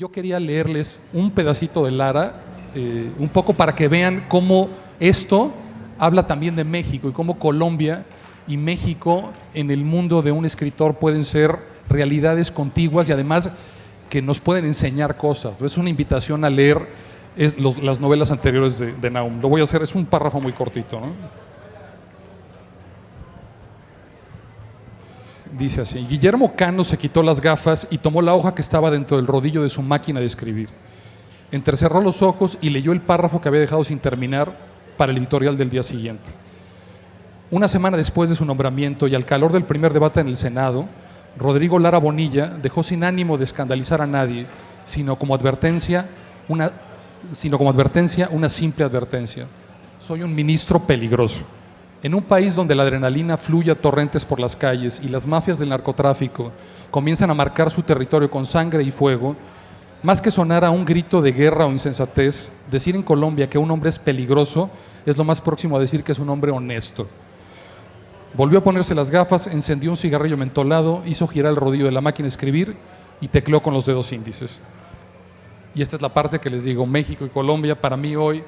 Yo quería leerles un pedacito de Lara, un poco para que vean cómo esto habla también de México y cómo Colombia y México en el mundo de un escritor pueden ser realidades contiguas y además que nos pueden enseñar cosas. Es una invitación a leer las novelas anteriores de Nahum. Lo voy a hacer, es un párrafo muy cortito, ¿no? Dice así: Guillermo Cano se quitó las gafas y tomó la hoja que estaba dentro del rodillo de su máquina de escribir. Entrecerró los ojos y leyó el párrafo que había dejado sin terminar para el editorial del día siguiente. Una semana después de su nombramiento y al calor del primer debate en el Senado, Rodrigo Lara Bonilla dejó sin ánimo de escandalizar a nadie, sino como advertencia una simple advertencia: soy un ministro peligroso. En un país donde la adrenalina fluye a torrentes por las calles y las mafias del narcotráfico comienzan a marcar su territorio con sangre y fuego, más que sonar a un grito de guerra o insensatez, decir en Colombia que un hombre es peligroso es lo más próximo a decir que es un hombre honesto. Volvió a ponerse las gafas, encendió un cigarrillo mentolado, hizo girar el rodillo de la máquina de escribir y tecleó con los dedos índices. Y esta es la parte que les digo: México y Colombia, para mí hoy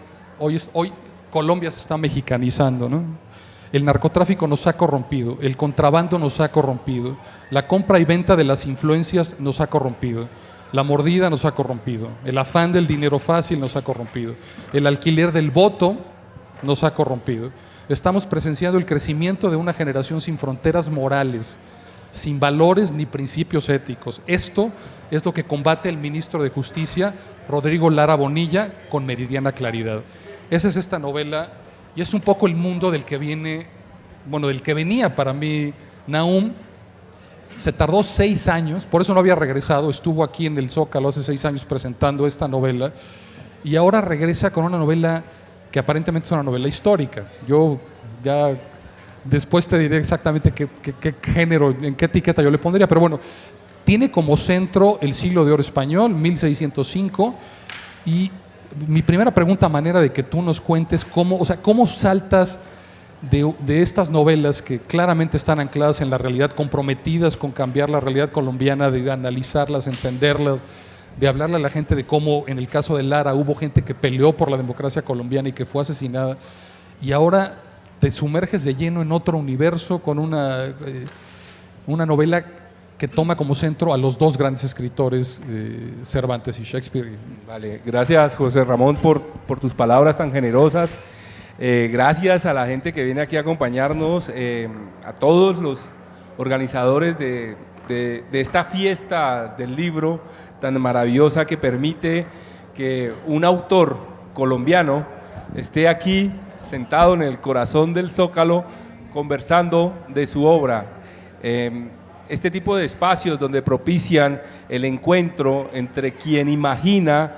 Colombia se está mexicanizando, ¿no? El narcotráfico nos ha corrompido, el contrabando nos ha corrompido, la compra y venta de las influencias nos ha corrompido, la mordida nos ha corrompido, el afán del dinero fácil nos ha corrompido, el alquiler del voto nos ha corrompido. Estamos presenciando el crecimiento de una generación sin fronteras morales, sin valores ni principios éticos. Esto es lo que combate el ministro de Justicia, Rodrigo Lara Bonilla, con meridiana claridad. Esa es esta novela y es un poco el mundo del que venía para mí Nahum. Se tardó 6 años, por eso no había regresado, estuvo aquí en el Zócalo hace 6 años presentando esta novela y ahora regresa con una novela que aparentemente es una novela histórica. Yo ya después te diré exactamente qué género, en qué etiqueta yo le pondría, pero bueno, tiene como centro el siglo de oro español, 1605, y mi primera pregunta, a manera de que tú nos cuentes cómo saltas de estas novelas que claramente están ancladas en la realidad, comprometidas con cambiar la realidad colombiana, de analizarlas, entenderlas, de hablarle a la gente de cómo en el caso de Lara hubo gente que peleó por la democracia colombiana y que fue asesinada, y ahora te sumerges de lleno en otro universo con una novela que toma como centro a los dos grandes escritores, Cervantes y Shakespeare. Vale, gracias José Ramón por tus palabras tan generosas. Gracias a la gente que viene aquí a acompañarnos, a todos los organizadores de esta fiesta del libro tan maravillosa que permite que un autor colombiano esté aquí sentado en el corazón del Zócalo conversando de su obra. Este tipo de espacios donde propician el encuentro entre quien imagina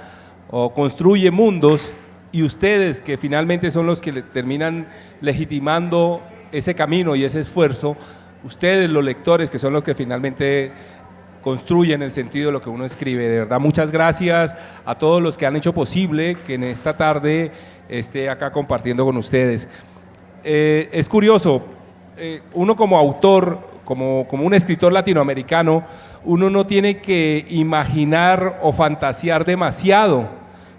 o construye mundos y ustedes, que finalmente son los que terminan legitimando ese camino y ese esfuerzo, ustedes los lectores, que son los que finalmente construyen el sentido de lo que uno escribe. De verdad, muchas gracias a todos los que han hecho posible que en esta tarde esté acá compartiendo con ustedes. Es curioso, uno como autor, como un escritor latinoamericano, uno no tiene que imaginar o fantasear demasiado,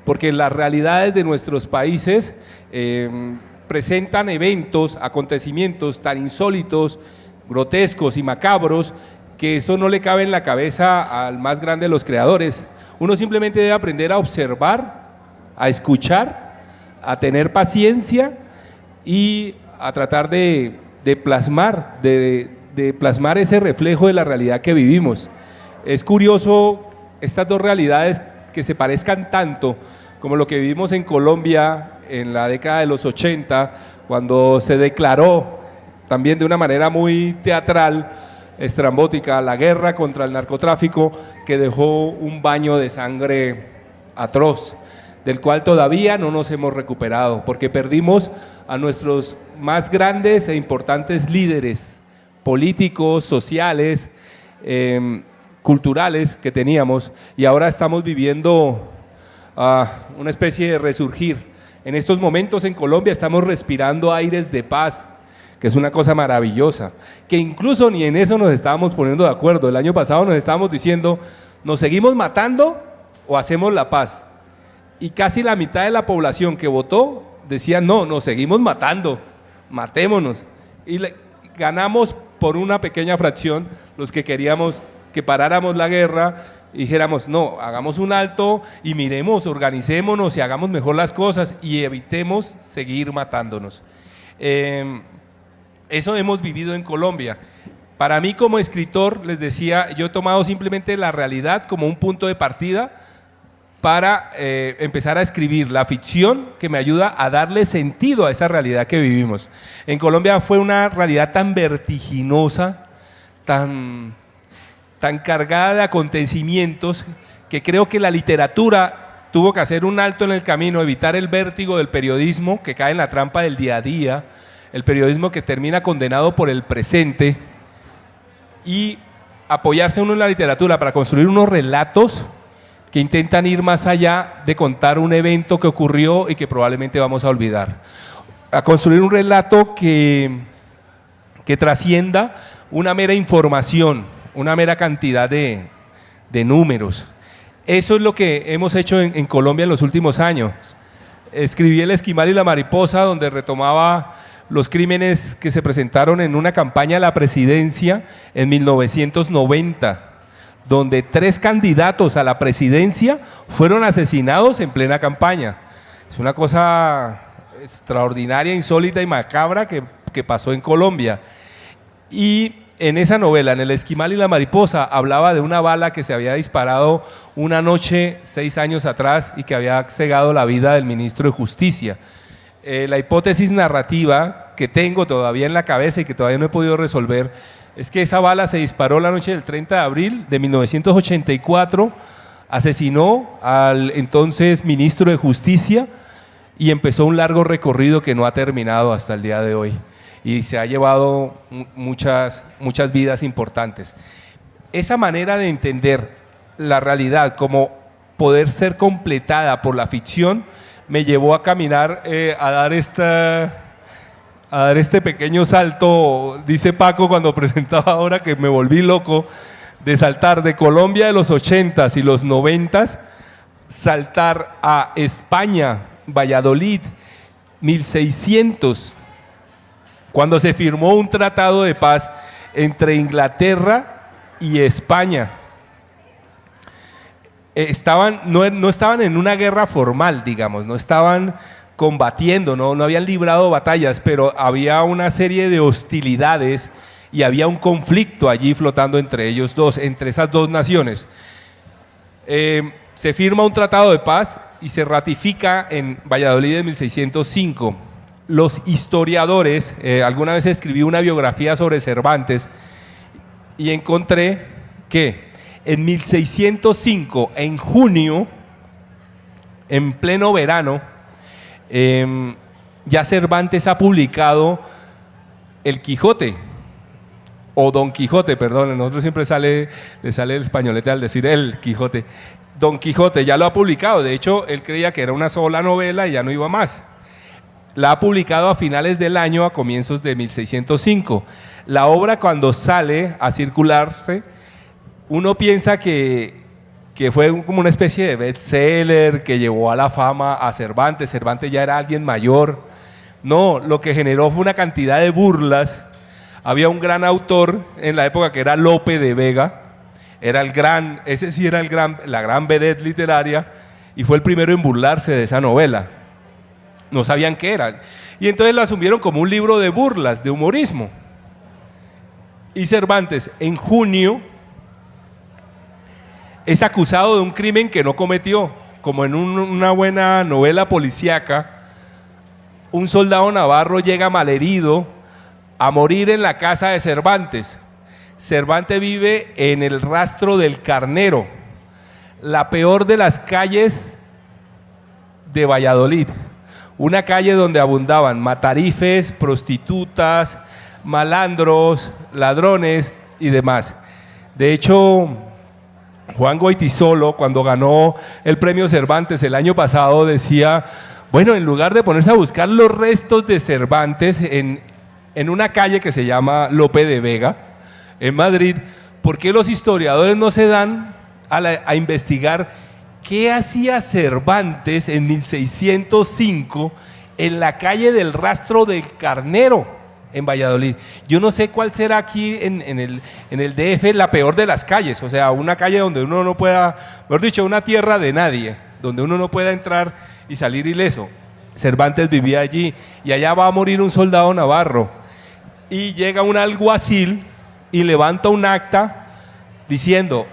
porque las realidades de nuestros países presentan eventos, acontecimientos tan insólitos, grotescos y macabros, que eso no le cabe en la cabeza al más grande de los creadores. Uno simplemente debe aprender a observar, a escuchar, a tener paciencia y a tratar de plasmar ese reflejo de la realidad que vivimos. Es curioso estas dos realidades que se parezcan tanto, como lo que vivimos en Colombia en la década de los 80, cuando se declaró también de una manera muy teatral, estrambótica, la guerra contra el narcotráfico, que dejó un baño de sangre atroz, del cual todavía no nos hemos recuperado, porque perdimos a nuestros más grandes e importantes líderes políticos, sociales, culturales que teníamos, y ahora estamos viviendo una especie de resurgir. En estos momentos en Colombia estamos respirando aires de paz, que es una cosa maravillosa, que incluso ni en eso nos estábamos poniendo de acuerdo. El año pasado nos estábamos diciendo, ¿nos seguimos matando o hacemos la paz. Y casi la mitad de la población que votó decía, no, nos seguimos matando, matémonos. Y ganamos por una pequeña fracción los que queríamos que paráramos la guerra y dijéramos, no, hagamos un alto y miremos, organicémonos y hagamos mejor las cosas y evitemos seguir matándonos. Eso hemos vivido en Colombia. Para mí como escritor, les decía, yo he tomado simplemente la realidad como un punto de partida para empezar a escribir la ficción que me ayuda a darle sentido a esa realidad que vivimos. En Colombia fue una realidad tan vertiginosa, tan cargada de acontecimientos, que creo que la literatura tuvo que hacer un alto en el camino, evitar el vértigo del periodismo que cae en la trampa del día a día, el periodismo que termina condenado por el presente, y apoyarse uno en la literatura para construir unos relatos que intentan ir más allá de contar un evento que ocurrió y que probablemente vamos a olvidar. A construir un relato que trascienda una mera información, una mera cantidad de números. Eso es lo que hemos hecho en Colombia en los últimos años. Escribí El Esquimal y la Mariposa, donde retomaba los crímenes que se presentaron en una campaña a la presidencia en 1990, donde 3 candidatos a la presidencia fueron asesinados en plena campaña. Es una cosa extraordinaria, insólita y macabra que pasó en Colombia. Y en esa novela, en El Esquimal y la Mariposa, hablaba de una bala que se había disparado una noche 6 años atrás y que había cegado la vida del ministro de Justicia. La hipótesis narrativa que tengo todavía en la cabeza y que todavía no he podido resolver es que esa bala se disparó la noche del 30 de abril de 1984, asesinó al entonces ministro de Justicia y empezó un largo recorrido que no ha terminado hasta el día de hoy y se ha llevado muchas vidas importantes. Esa manera de entender la realidad como poder ser completada por la ficción me llevó a caminar, a dar este pequeño salto, dice Paco cuando presentaba ahora que me volví loco, de saltar de Colombia de los 80s y los 90s, saltar a España, Valladolid, 1600, cuando se firmó un tratado de paz entre Inglaterra y España. No estaban en una guerra formal, digamos, no estaban combatiendo, no habían librado batallas, pero había una serie de hostilidades y había un conflicto allí flotando entre ellos dos, entre esas dos naciones. Se firma un tratado de paz y se ratifica en Valladolid en 1605. Los historiadores, alguna vez escribí una biografía sobre Cervantes y encontré que en 1605, en junio, en pleno verano, ya Cervantes ha publicado El Quijote, o Don Quijote, perdón, a nosotros siempre le sale el españolete al decir El Quijote. Don Quijote ya lo ha publicado, de hecho él creía que era una sola novela y ya no iba más. La ha publicado a finales del año, a comienzos de 1605. La obra cuando sale a circularse, uno piensa que fue como una especie de bestseller que llevó a la fama a Cervantes. Cervantes ya era alguien mayor. No, lo que generó fue una cantidad de burlas. Había un gran autor en la época que era Lope de Vega, ese sí era la gran vedette literaria, y fue el primero en burlarse de esa novela. No sabían qué era. Y entonces lo asumieron como un libro de burlas, de humorismo. Y Cervantes, en junio, es acusado de un crimen que no cometió, como en una buena novela policíaca. Un soldado navarro llega malherido a morir en la casa de Cervantes. Cervantes vive en el Rastro del Carnero, la peor de las calles de Valladolid, una calle donde abundaban matarifes, prostitutas, malandros, ladrones y demás. De hecho, Juan Goytisolo, cuando ganó el premio Cervantes el año pasado, decía, bueno, en lugar de ponerse a buscar los restos de Cervantes en una calle que se llama Lope de Vega, en Madrid, ¿por qué los historiadores no se dan a investigar ¿qué hacía Cervantes en 1605 en la calle del Rastro del Carnero en Valladolid? Yo no sé cuál será aquí en el DF la peor de las calles, o sea, una calle donde uno no pueda, mejor dicho, una tierra de nadie, donde uno no pueda entrar y salir ileso. Cervantes vivía allí y allá va a morir un soldado navarro y llega un alguacil y levanta un acta diciendo,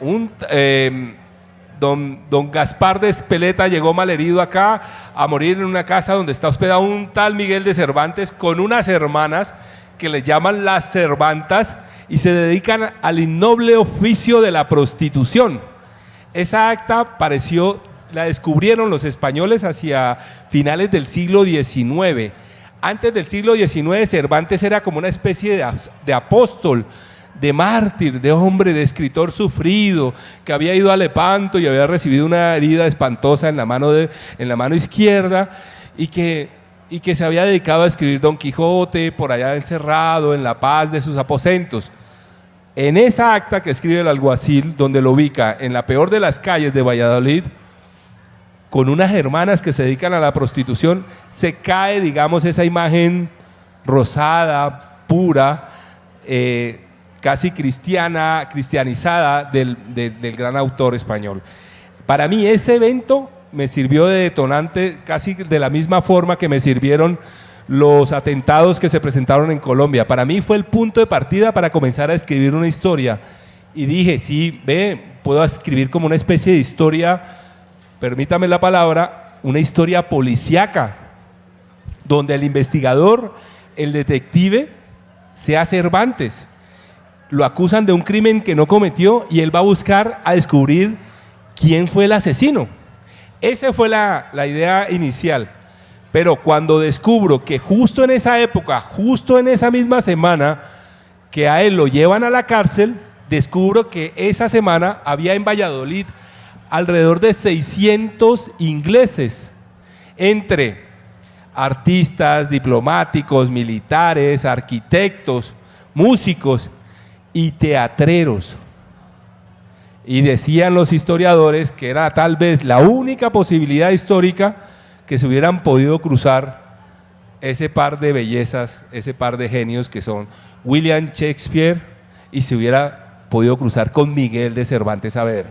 don Gaspar de Espeleta llegó malherido acá a morir en una casa donde está hospedado un tal Miguel de Cervantes con unas hermanas que le llaman las Cervantas y se dedican al innoble oficio de la prostitución. Esa acta la descubrieron los españoles hacia finales del siglo XIX. Antes del siglo XIX, Cervantes era como una especie de apóstol, de mártir, de hombre, de escritor sufrido, que había ido a Lepanto y había recibido una herida espantosa en la mano izquierda y que se había dedicado a escribir Don Quijote por allá encerrado en la paz de sus aposentos. En esa acta que escribe el alguacil, donde lo ubica en la peor de las calles de Valladolid, con unas hermanas que se dedican a la prostitución, se cae, digamos, esa imagen rosada, pura, casi cristianizada del gran autor español. Para mí ese evento me sirvió de detonante casi de la misma forma que me sirvieron los atentados que se presentaron en Colombia. Para mí fue el punto de partida para comenzar a escribir una historia y dije, sí, puedo escribir como una especie de historia, permítame la palabra, una historia policíaca, donde el investigador, el detective, sea Cervantes. Lo acusan de un crimen que no cometió y él va a buscar a descubrir quién fue el asesino. Esa fue la idea inicial. Pero cuando descubro que justo en esa época, justo en esa misma semana que a él lo llevan a la cárcel, descubro que esa semana había en Valladolid alrededor de 600 ingleses, entre artistas, diplomáticos, militares, arquitectos, músicos y teatreros. Y decían los historiadores que era tal vez la única posibilidad histórica que se hubieran podido cruzar ese par de bellezas, ese par de genios que son William Shakespeare, y se hubiera podido cruzar con Miguel de Cervantes Saavedra.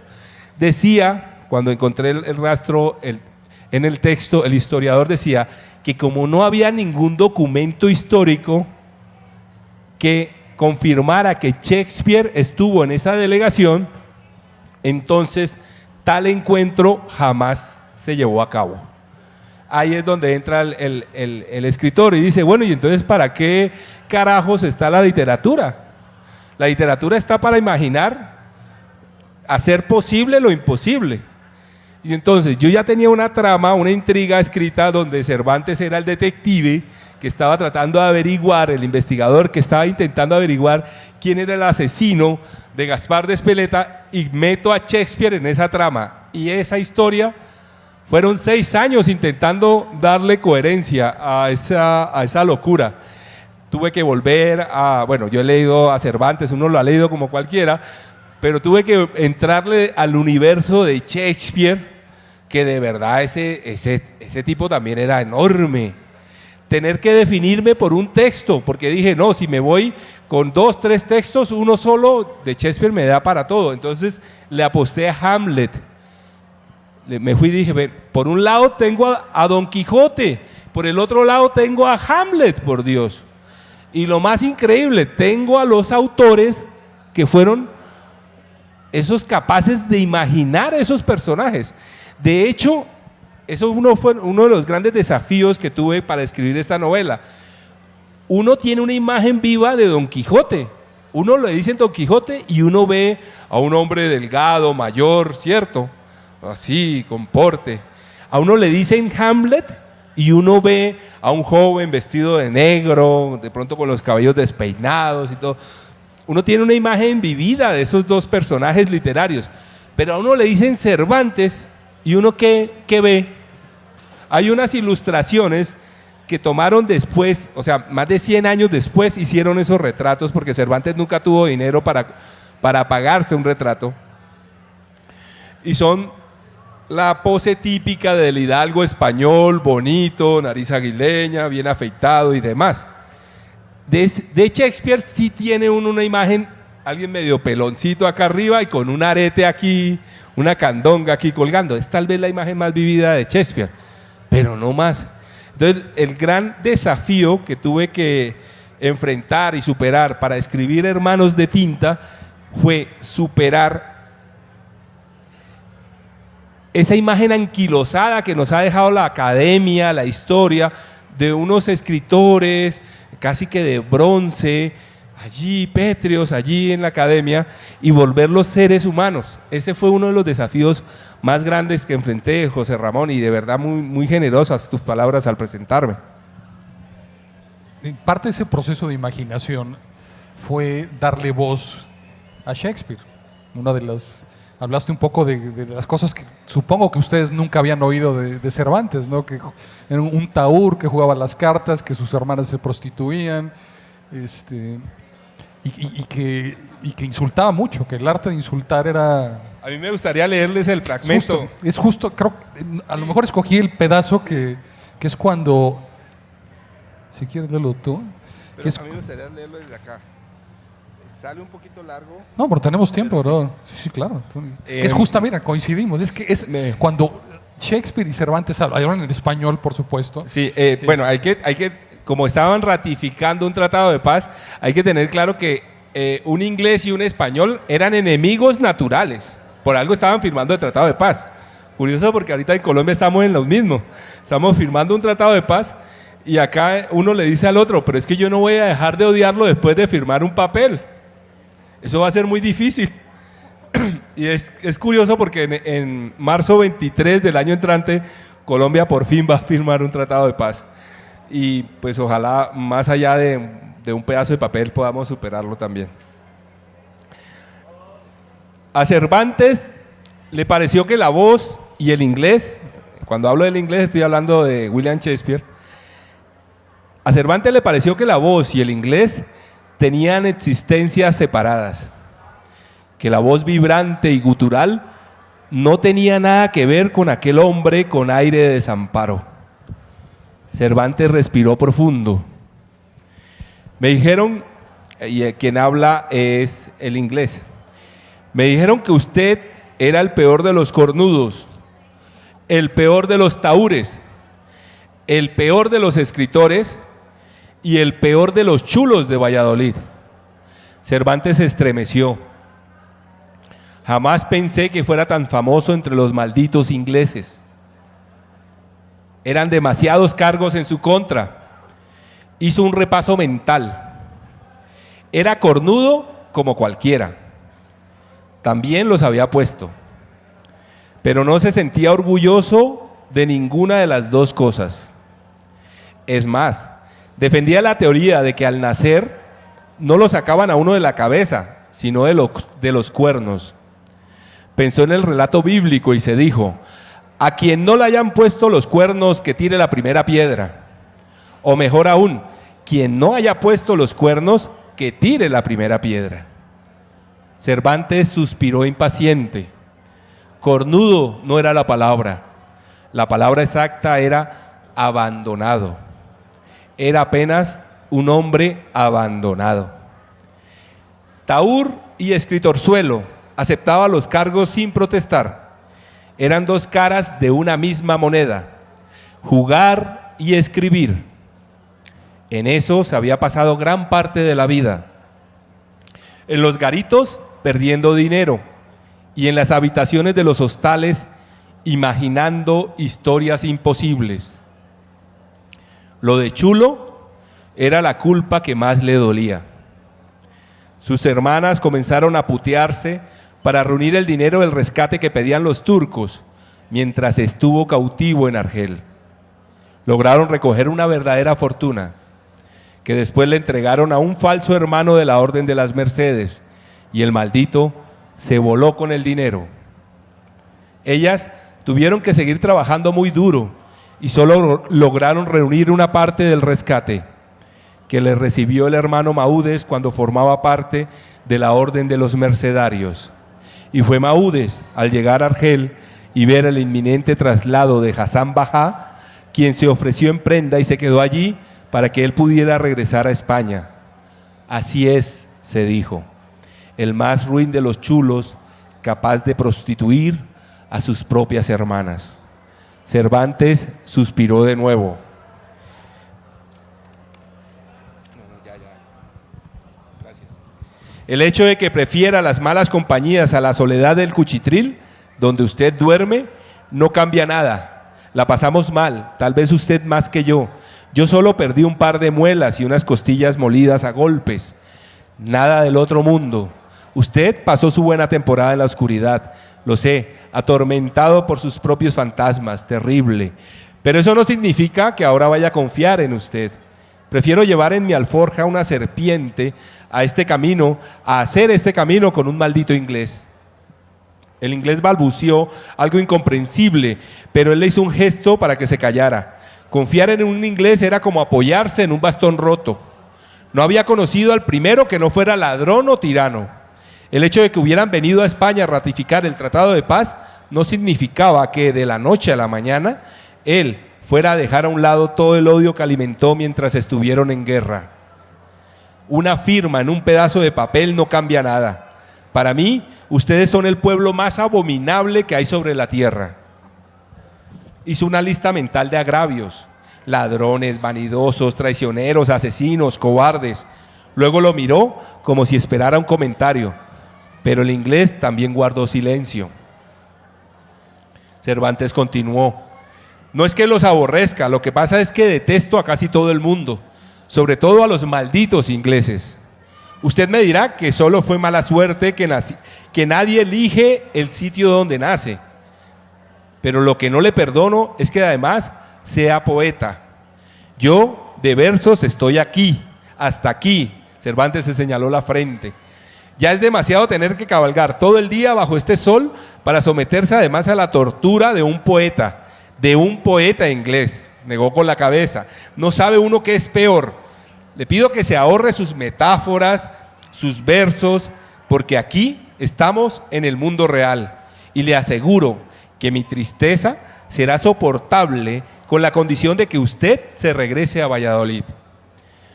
Decía, cuando encontré el rastro en el texto, el historiador decía que como no había ningún documento histórico que confirmara que Shakespeare estuvo en esa delegación, entonces tal encuentro jamás se llevó a cabo. Ahí es donde entra el escritor y dice, bueno, ¿y entonces para qué carajos está la literatura? La literatura está para imaginar, hacer posible lo imposible. Y entonces yo ya tenía una trama, una intriga escrita donde Cervantes era el detective que estaba tratando de averiguar, el investigador que estaba intentando averiguar quién era el asesino de Gaspar de Espeleta, y meto a Shakespeare en esa trama. Y esa historia, fueron 6 años intentando darle coherencia a esa locura. Tuve que volver bueno, yo he leído a Cervantes, uno lo ha leído como cualquiera, pero tuve que entrarle al universo de Shakespeare, que de verdad ese tipo también era enorme. Tener que definirme por un texto, porque dije, no, si me voy con 2, 3 textos, uno solo de Shakespeare me da para todo. Entonces le aposté a Hamlet. Me fui y dije, por un lado tengo a Don Quijote, por el otro lado tengo a Hamlet, por Dios. Y lo más increíble, tengo a los autores que fueron esos capaces de imaginar esos personajes. De hecho, eso fue uno de los grandes desafíos que tuve para escribir esta novela. Uno tiene una imagen viva de Don Quijote. Uno le dicen Don Quijote y uno ve a un hombre delgado, mayor, ¿cierto? Así, con porte. A uno le dicen Hamlet y uno ve a un joven vestido de negro, de pronto con los cabellos despeinados y todo. Uno tiene una imagen vivida de esos dos personajes literarios. Pero a uno le dicen Cervantes y uno ¿qué ve? Hay unas ilustraciones que tomaron después, o sea, más de 100 años después hicieron esos retratos, porque Cervantes nunca tuvo dinero para pagarse un retrato. Y son la pose típica del hidalgo español, bonito, nariz aguileña, bien afeitado y demás. De Shakespeare sí tiene uno una imagen, alguien medio peloncito acá arriba y con un arete aquí, una candonga aquí colgando. Es tal vez la imagen más vivida de Shakespeare, pero no más. Entonces, el gran desafío que tuve que enfrentar y superar para escribir Hermanos de Tinta fue superar esa imagen anquilosada que nos ha dejado la academia, la historia, de unos escritores casi que de bronce, allí pétreos, allí en la academia, y volverlos seres humanos. Ese fue uno de los desafíos más grandes que enfrenté, José Ramón, y de verdad muy, muy generosas tus palabras al presentarme. Parte de ese proceso de imaginación fue darle voz a Shakespeare. Hablaste un poco de las cosas que supongo que ustedes nunca habían oído de Cervantes, ¿no? Que era un taur que jugaba las cartas, que sus hermanas se prostituían, y que insultaba mucho, que el arte de insultar era... A mí me gustaría leerles el fragmento. Es justo, creo, a lo mejor escogí el pedazo que es cuando... Si quieres leerlo tú. Pero a mí me gustaría leerlo desde acá. Sale un poquito largo. No, pero tenemos tiempo, ¿no? Sí, claro. Es justo, mira, coincidimos. Es que es cuando Shakespeare y Cervantes hablan en español, por supuesto. Sí, bueno, hay que, como estaban ratificando un tratado de paz, hay que tener claro que un inglés y un español eran enemigos naturales. Por algo estaban firmando el tratado de paz. Curioso porque ahorita en Colombia estamos en lo mismo. Estamos firmando un tratado de paz y acá uno le dice al otro, pero es que yo no voy a dejar de odiarlo después de firmar un papel. Eso va a ser muy difícil. Y es curioso porque en marzo 23 del año entrante, Colombia por fin va a firmar un tratado de paz. Y pues ojalá más allá de un pedazo de papel podamos superarlo también. A Cervantes le pareció que la voz y el inglés, cuando hablo del inglés estoy hablando de William Shakespeare, a Cervantes le pareció que la voz y el inglés tenían existencias separadas, que la voz vibrante y gutural no tenía nada que ver con aquel hombre con aire de desamparo. Cervantes respiró profundo. Me dijeron, y quien habla es el inglés, me dijeron que usted era el peor de los cornudos, el peor de los tahúres, el peor de los escritores y el peor de los chulos de Valladolid. Cervantes se estremeció. Jamás pensé que fuera tan famoso entre los malditos ingleses. Eran demasiados cargos en su contra. Hizo un repaso mental. Era cornudo como cualquiera. También los había puesto. Pero no se sentía orgulloso de ninguna de las dos cosas. Es más, defendía la teoría de que al nacer no lo sacaban a uno de la cabeza, sino de los cuernos. Pensó en el relato bíblico y se dijo, a quien no le hayan puesto los cuernos que tire la primera piedra. O mejor aún, quien no haya puesto los cuernos que tire la primera piedra. Cervantes suspiró impaciente. Cornudo no era la palabra exacta era abandonado. Era apenas un hombre abandonado. Tahúr y escritorzuelo aceptaba los cargos sin protestar. Eran dos caras de una misma moneda, jugar y escribir. En eso se había pasado gran parte de la vida. En los garitos, perdiendo dinero, y en las habitaciones de los hostales, imaginando historias imposibles. Lo de chulo era la culpa que más le dolía. Sus hermanas comenzaron a putearse para reunir el dinero del rescate que pedían los turcos mientras estuvo cautivo en Argel. Lograron recoger una verdadera fortuna que después le entregaron a un falso hermano de la Orden de las Mercedes y el maldito se voló con el dinero. Ellas tuvieron que seguir trabajando muy duro y solo lograron reunir una parte del rescate que le recibió el hermano Maúdes cuando formaba parte de la Orden de los Mercedarios. Y fue Maúdes, al llegar a Argel y ver el inminente traslado de Hasan Bajá, quien se ofreció en prenda y se quedó allí para que él pudiera regresar a España. Así es, se dijo, el más ruin de los chulos, capaz de prostituir a sus propias hermanas. Cervantes suspiró de nuevo. El hecho de que prefiera las malas compañías a la soledad del cuchitril, donde usted duerme, no cambia nada. La pasamos mal, tal vez usted más que yo. Yo solo perdí un par de muelas y unas costillas molidas a golpes. Nada del otro mundo. Usted pasó su buena temporada en la oscuridad, lo sé, atormentado por sus propios fantasmas, terrible. Pero eso no significa que ahora vaya a confiar en usted. Prefiero llevar en mi alforja una serpiente a hacer este camino con un maldito inglés. El inglés balbuceó algo incomprensible, pero él le hizo un gesto para que se callara. Confiar en un inglés era como apoyarse en un bastón roto. No había conocido al primero que no fuera ladrón o tirano. El hecho de que hubieran venido a España a ratificar el Tratado de Paz no significaba que de la noche a la mañana él fuera a dejar a un lado todo el odio que alimentó mientras estuvieron en guerra. Una firma en un pedazo de papel no cambia nada. Para mí, ustedes son el pueblo más abominable que hay sobre la tierra. Hizo una lista mental de agravios: ladrones, vanidosos, traicioneros, asesinos, cobardes. Luego lo miró como si esperara un comentario, pero el inglés también guardó silencio. Cervantes continuó: no es que los aborrezca, lo que pasa es que detesto a casi todo el mundo, sobre todo a los malditos ingleses. Usted me dirá que solo fue mala suerte, que nadie elige el sitio donde nace. Pero lo que no le perdono es que además sea poeta. Yo de versos estoy aquí, hasta aquí. Cervantes se señaló la frente. Ya es demasiado tener que cabalgar todo el día bajo este sol para someterse además a la tortura de un poeta inglés. Negó con la cabeza. No sabe uno qué es peor. Le pido que se ahorre sus metáforas, sus versos, porque aquí estamos en el mundo real. Y le aseguro que mi tristeza será soportable con la condición de que usted se regrese a Valladolid.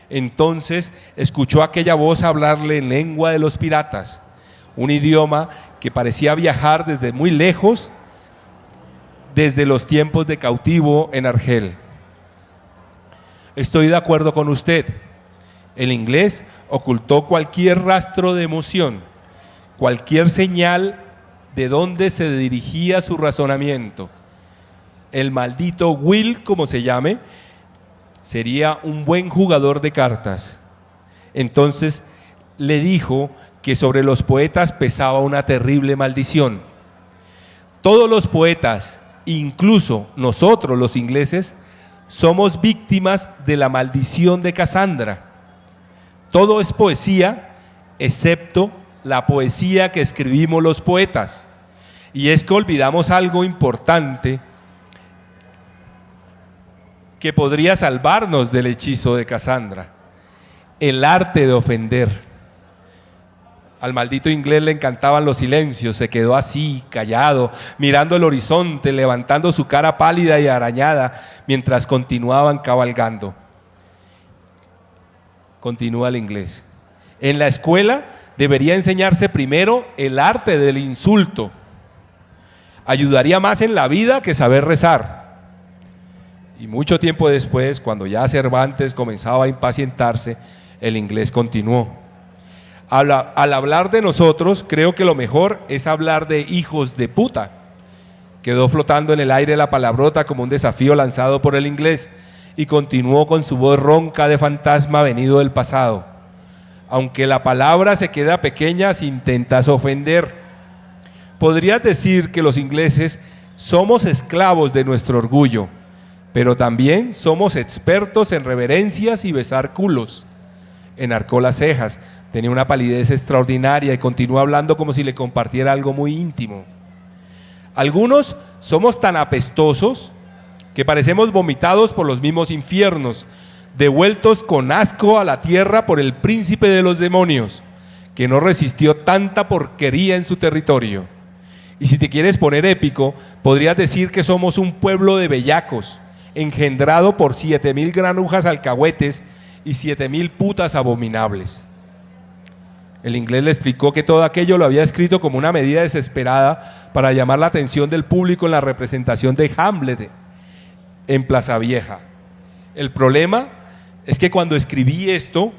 Entonces escuchó aquella voz hablarle en lengua de los piratas, un idioma que parecía viajar desde muy lejos, desde los tiempos de cautivo en Argel. Estoy de acuerdo con usted. El inglés ocultó cualquier rastro de emoción, cualquier señal de dónde se dirigía su razonamiento. El maldito Will, como se llame, sería un buen jugador de cartas. Entonces le dijo que sobre los poetas pesaba una terrible maldición. Todos los poetas, incluso nosotros los ingleses, somos víctimas de la maldición de Casandra. Todo es poesía, excepto la poesía que escribimos los poetas. Y es que olvidamos algo importante que podría salvarnos del hechizo de Casandra: el arte de ofender. Al maldito inglés le encantaban los silencios, se quedó así, callado, mirando el horizonte, levantando su cara pálida y arañada mientras continuaban cabalgando. Continúa el inglés: en la escuela debería enseñarse primero el arte del insulto. Ayudaría más en la vida que saber rezar. Y mucho tiempo después, cuando ya Cervantes comenzaba a impacientarse, el inglés continuó: al hablar de nosotros, creo que lo mejor es hablar de hijos de puta. Quedó flotando en el aire la palabrota como un desafío lanzado por el inglés y continuó con su voz ronca de fantasma venido del pasado: aunque la palabra se queda pequeña si intentas ofender. Podrías decir que los ingleses somos esclavos de nuestro orgullo, pero también somos expertos en reverencias y besar culos. Enarcó las cejas, tenía una palidez extraordinaria y continuó hablando como si le compartiera algo muy íntimo. Algunos somos tan apestosos que parecemos vomitados por los mismos infiernos, devueltos con asco a la tierra por el príncipe de los demonios, que no resistió tanta porquería en su territorio. Y si te quieres poner épico, podrías decir que somos un pueblo de bellacos, engendrado por 7.000 granujas alcahuetes y 7.000 putas abominables. El inglés le explicó que todo aquello lo había escrito como una medida desesperada para llamar la atención del público en la representación de Hamlet en Plaza Vieja. El problema es que cuando escribí esto,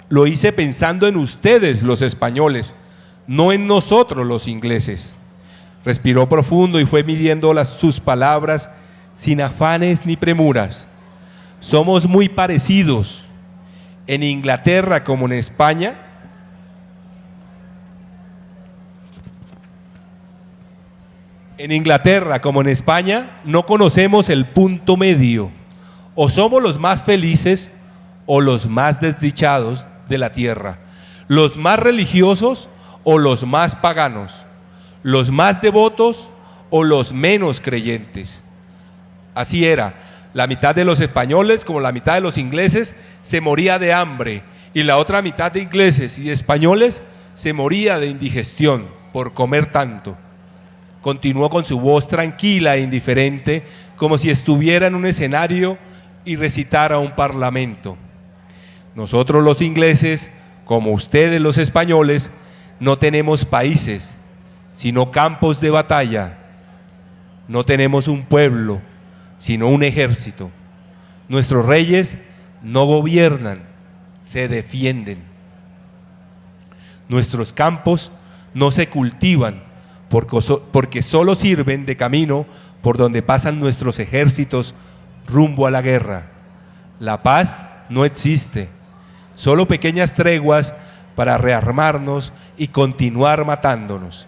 lo hice pensando en ustedes, los españoles, no en nosotros, los ingleses. Respiró profundo y fue midiendo sus palabras sin afanes ni premuras. Somos muy parecidos. En Inglaterra como en España, no conocemos el punto medio. O somos los más felices o los más desdichados de la tierra, los más religiosos o los más paganos, los más devotos o los menos creyentes. Así era, la mitad de los españoles como la mitad de los ingleses se moría de hambre y la otra mitad de ingleses y de españoles se moría de indigestión por comer tanto. Continuó con su voz tranquila e indiferente, como si estuviera en un escenario y recitara un parlamento. Nosotros los ingleses, como ustedes los españoles, no tenemos países, sino campos de batalla. No tenemos un pueblo, sino un ejército. Nuestros reyes no gobiernan, se defienden. Nuestros campos no se cultivan, porque solo sirven de camino por donde pasan nuestros ejércitos rumbo a la guerra. La paz no existe, solo pequeñas treguas para rearmarnos y continuar matándonos.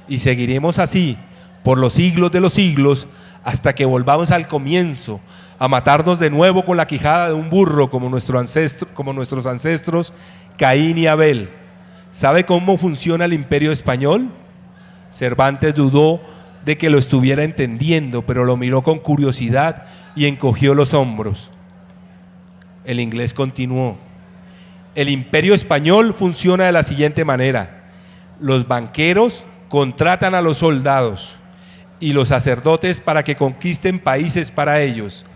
Y seguiremos así por los siglos de los siglos hasta que volvamos al comienzo, a matarnos de nuevo con la quijada de un burro como nuestros ancestros Caín y Abel. ¿Sabe cómo funciona el Imperio español? Cervantes dudó de que lo estuviera entendiendo, pero lo miró con curiosidad y encogió los hombros. El inglés continuó: el Imperio español funciona de la siguiente manera: los banqueros contratan a los soldados y los sacerdotes para que conquisten países para ellos,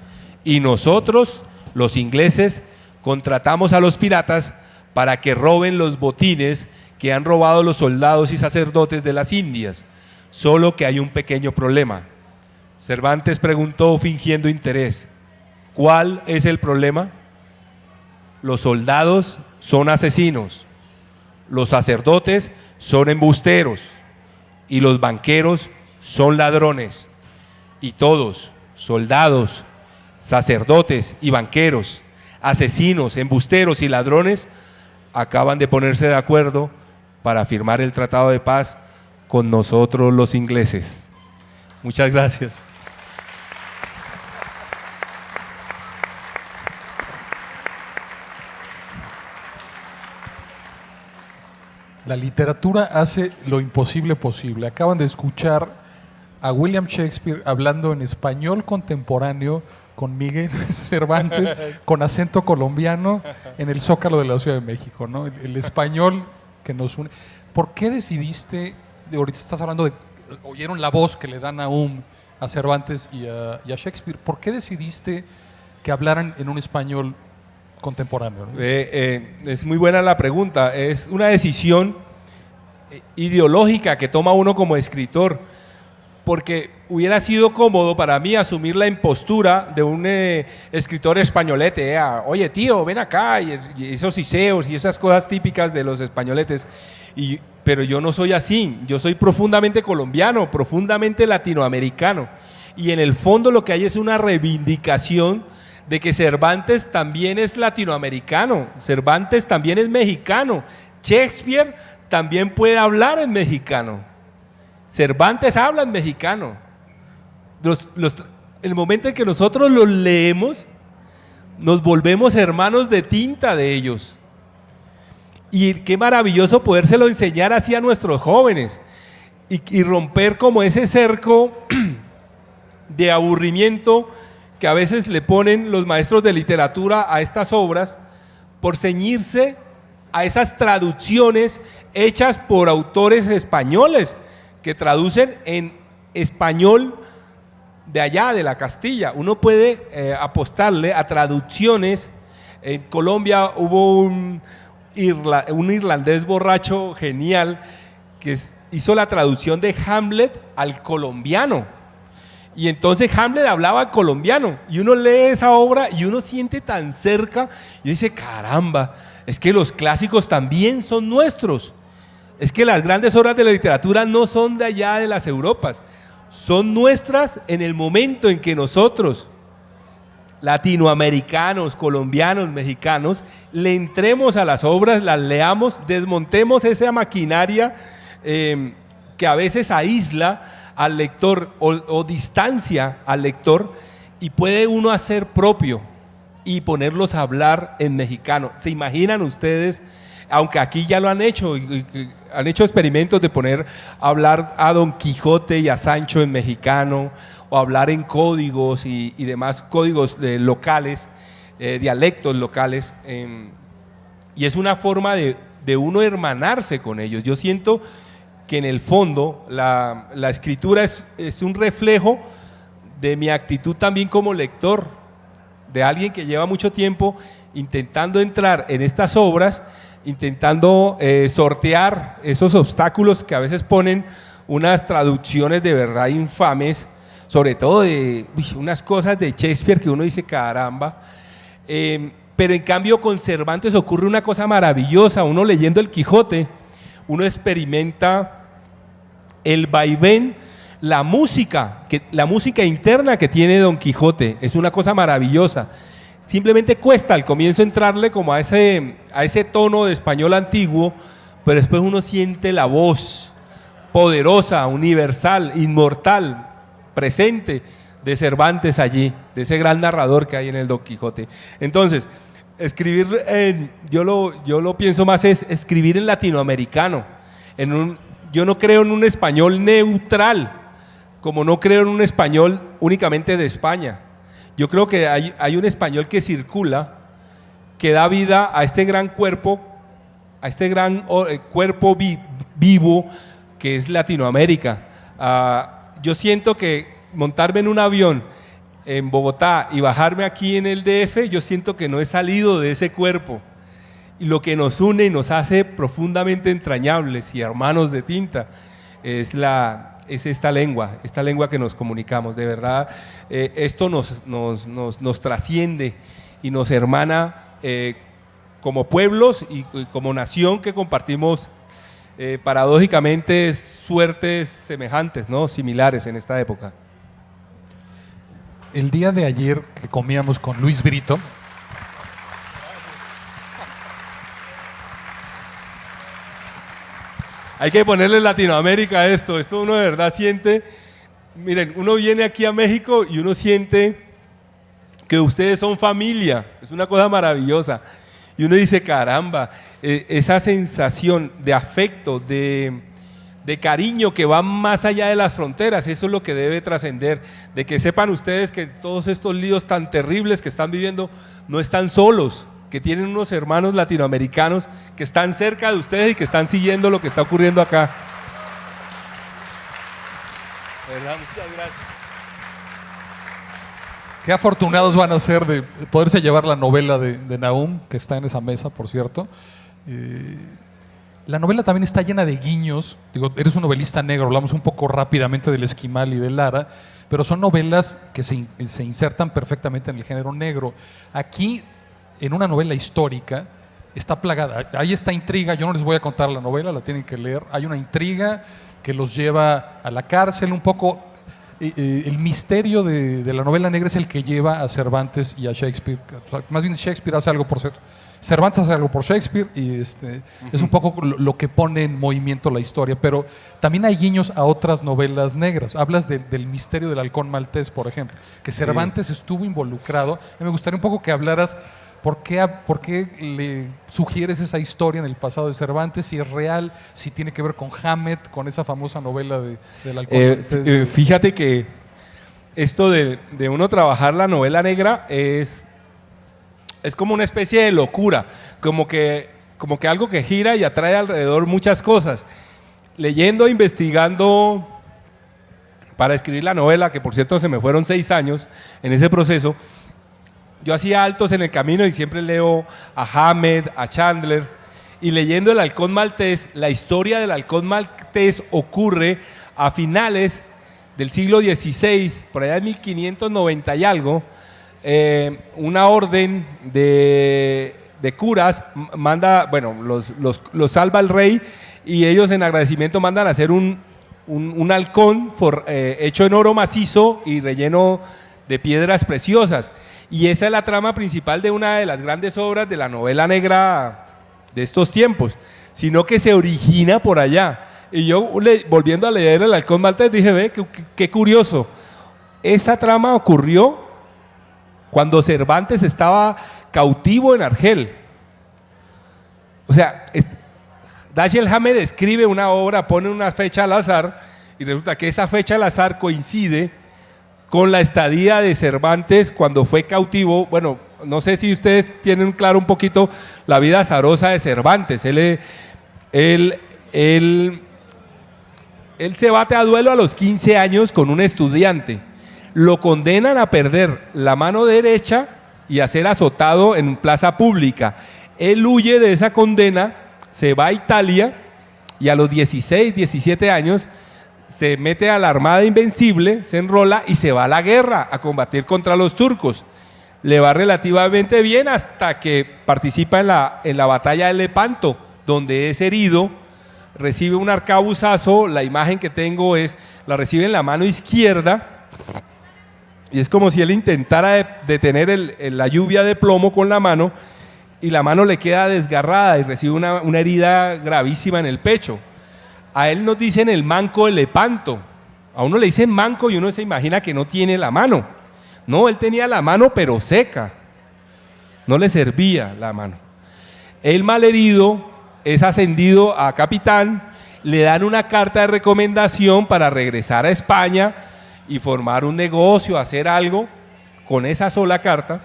y nosotros, los ingleses, contratamos a los piratas para que roben los botines que han robado los soldados y sacerdotes de las Indias. Solo que hay un pequeño problema. Cervantes preguntó fingiendo interés: ¿cuál es el problema? Los soldados son asesinos, los sacerdotes son embusteros y los banqueros son ladrones. Y todos, soldados, sacerdotes y banqueros, asesinos, embusteros y ladrones, acaban de ponerse de acuerdo para firmar el tratado de paz con nosotros los ingleses. Muchas gracias. La literatura hace lo imposible posible. Acaban de escuchar a William Shakespeare hablando en español contemporáneo con Miguel Cervantes, con acento colombiano, en el Zócalo de la Ciudad de México, ¿no? El español que nos une. ¿Por qué decidiste, ahorita estás hablando de, oyeron la voz que le dan a Cervantes y a Shakespeare, ¿por qué decidiste que hablaran en un español contemporáneo, ¿no? Es muy buena la pregunta. Es una decisión ideológica que toma uno como escritor, porque hubiera sido cómodo para mí asumir la impostura de un escritor españolete. Oye, tío, ven acá, y esos iseos y esas cosas típicas de los españoletes. Pero yo no soy así. Yo soy profundamente colombiano, profundamente latinoamericano. Y en el fondo lo que hay es una reivindicación de que Cervantes también es latinoamericano, Cervantes también es mexicano, Shakespeare también puede hablar en mexicano, Cervantes habla en mexicano. El momento en que nosotros los leemos, nos volvemos hermanos de tinta de ellos. Y qué maravilloso podérselo enseñar así a nuestros jóvenes y romper como ese cerco de aburrimiento que a veces le ponen los maestros de literatura a estas obras por ceñirse a esas traducciones hechas por autores españoles que traducen en español de allá, de la Castilla. Uno puede apostarle a traducciones. En Colombia hubo un irlandés borracho genial que hizo la traducción de Hamlet al colombiano. Y entonces Hamlet hablaba colombiano. Y uno lee esa obra y uno siente tan cerca y dice, caramba, es que los clásicos también son nuestros. Es que las grandes obras de la literatura no son de allá de las Europas. Son nuestras en el momento en que nosotros, latinoamericanos, colombianos, mexicanos, le entremos a las obras, las leamos, desmontemos esa maquinaria que a veces aísla al lector o distancia al lector, y puede uno hacer propio y ponerlos a hablar en mexicano. ¿Se imaginan ustedes? Aunque aquí ya lo han hecho, han hecho experimentos de poner a hablar a Don Quijote y a Sancho en mexicano, o hablar en códigos y demás códigos locales, dialectos locales, y es una forma de uno hermanarse con ellos. Yo siento que en el fondo la escritura es un reflejo de mi actitud también como lector, de alguien que lleva mucho tiempo intentando entrar en estas obras, intentando sortear esos obstáculos que a veces ponen unas traducciones de verdad infames, sobre todo de unas cosas de Shakespeare que uno dice caramba, pero en cambio con Cervantes ocurre una cosa maravillosa. Uno leyendo el Quijote, uno experimenta el vaivén, la música interna que tiene Don Quijote, es una cosa maravillosa. Simplemente cuesta al comienzo entrarle como a ese tono de español antiguo, pero después uno siente la voz poderosa, universal, inmortal, presente de Cervantes allí, de ese gran narrador que hay en el Don Quijote. Entonces, escribir, yo lo pienso más, es escribir en latinoamericano. Yo no creo en un español neutral, como no creo en un español únicamente de España. Yo creo que hay un español que circula, que da vida a este gran cuerpo, vivo que es Latinoamérica. Yo siento que montarme en un avión en Bogotá y bajarme aquí en el DF, yo siento que no he salido de ese cuerpo. Y lo que nos une y nos hace profundamente entrañables y hermanos de tinta es esta lengua que nos comunicamos. De verdad, esto nos trasciende y nos hermana como pueblos y como nación que compartimos paradójicamente suertes semejantes, ¿no? Similares en esta época. El día de ayer que comíamos con Luis Brito, hay que ponerle Latinoamérica a esto uno de verdad siente. Miren, uno viene aquí a México y uno siente que ustedes son familia, es una cosa maravillosa, y uno dice caramba, esa sensación de afecto, de cariño que va más allá de las fronteras, eso es lo que debe trascender, de que sepan ustedes que todos estos líos tan terribles que están viviendo no están solos, que tienen unos hermanos latinoamericanos que están cerca de ustedes y que están siguiendo lo que está ocurriendo acá. ¿Verdad? Muchas gracias. Qué afortunados van a ser de poderse llevar la novela de Nahum, que está en esa mesa, por cierto. La novela también está llena de guiños. Digo, eres un novelista negro, hablamos un poco rápidamente del Esquimal y de Lara, pero son novelas que se insertan perfectamente en el género negro. Aquí, en una novela histórica, está plagada. Hay esta intriga, yo no les voy a contar la novela, la tienen que leer. Hay una intriga que los lleva a la cárcel, un poco. El misterio de la novela negra es el que lleva a Cervantes y a Shakespeare. O sea, más bien Shakespeare hace algo por Cervantes hace algo por Shakespeare y es un poco lo que pone en movimiento la historia, pero también hay guiños a otras novelas negras. Hablas del misterio del halcón maltés, por ejemplo, que Cervantes estuvo involucrado. Me gustaría un poco que hablaras por qué le sugieres esa historia en el pasado de Cervantes, si es real, si tiene que ver con Hammett, con esa famosa novela del halcón maltés. Fíjate que esto de uno trabajar la novela negra es como una especie de locura, como que algo que gira y atrae alrededor muchas cosas. leyendo, investigando para escribir la novela, que por cierto se me fueron 6 años en ese proceso, yo hacía altos en el camino y siempre leo a Hamed, a Chandler, y leyendo El Halcón Maltés, la historia del Halcón Maltés ocurre a finales del siglo XVI, por allá en 1590 y algo. Una orden de curas manda, bueno, los salva el rey y ellos en agradecimiento mandan a hacer un halcón hecho en oro macizo y relleno de piedras preciosas. Y esa es la trama principal de una de las grandes obras de la novela negra de estos tiempos, sino que se origina por allá. Y yo, volviendo a leer El Halcón Maltés, dije, ve, qué curioso. Esa trama ocurrió cuando Cervantes estaba cautivo en Argel. O sea, Dashiell Hammett escribe una obra, pone una fecha al azar, y resulta que esa fecha al azar coincide con la estadía de Cervantes cuando fue cautivo. Bueno, no sé si ustedes tienen claro un poquito la vida azarosa de Cervantes. Él se bate a duelo a los 15 años con un estudiante. Lo condenan a perder la mano derecha y a ser azotado en plaza pública. Él huye de esa condena, se va a Italia y a los 16, 17 años se mete a la Armada Invencible, se enrola y se va a la guerra a combatir contra los turcos. Le va relativamente bien hasta que participa en la batalla de Lepanto, donde es herido, recibe un arcabuzazo. La imagen que tengo la recibe en la mano izquierda y es como si él intentara detener la lluvia de plomo con la mano y la mano le queda desgarrada y recibe una herida gravísima en el pecho. A él nos dicen el manco de Lepanto. A uno le dicen manco y uno se imagina que no tiene la mano. No, él tenía la mano pero seca. No le servía la mano. El malherido es ascendido a capitán, le dan una carta de recomendación para regresar a España y formar un negocio, hacer algo con esa sola carta.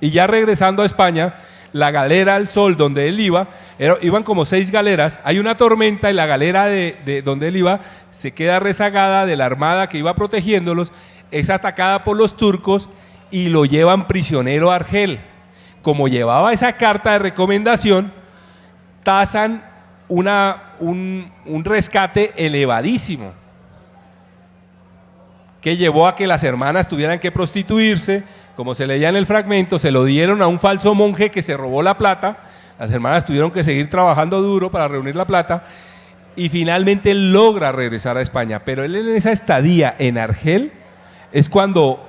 Y ya regresando a España, la galera al Sol donde él iban como 6 galeras, hay una tormenta y la galera de donde él iba se queda rezagada de la armada que iba protegiéndolos, es atacada por los turcos y lo llevan prisionero a Argel. Como llevaba esa carta de recomendación, tasan un rescate elevadísimo, que llevó a que las hermanas tuvieran que prostituirse. Como se leía en el fragmento, se lo dieron a un falso monje que se robó la plata. Las hermanas tuvieron que seguir trabajando duro para reunir la plata y finalmente él logra regresar a España. Pero él en esa estadía en Argel es cuando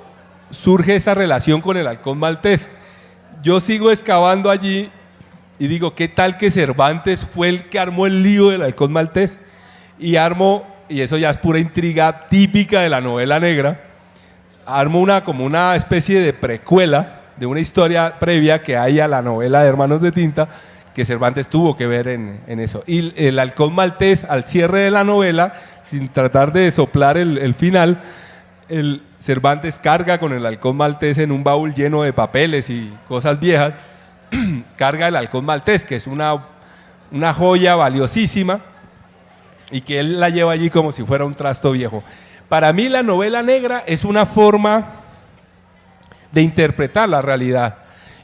surge esa relación con el Halcón Maltés. Yo sigo excavando allí y digo, ¿qué tal que Cervantes fue el que armó el lío del Halcón Maltés? Y eso ya es pura intriga típica de la novela negra, armó como una especie de precuela de una historia previa que hay a la novela de Hermanos de Tinta, que Cervantes tuvo que ver en eso. Y el Halcón Maltés, al cierre de la novela, sin tratar de soplar el final, Cervantes carga con el Halcón Maltés en un baúl lleno de papeles y cosas viejas, carga el Halcón Maltés, que es una joya valiosísima, y que él la lleva allí como si fuera un trasto viejo. Para mí la novela negra es una forma de interpretar la realidad.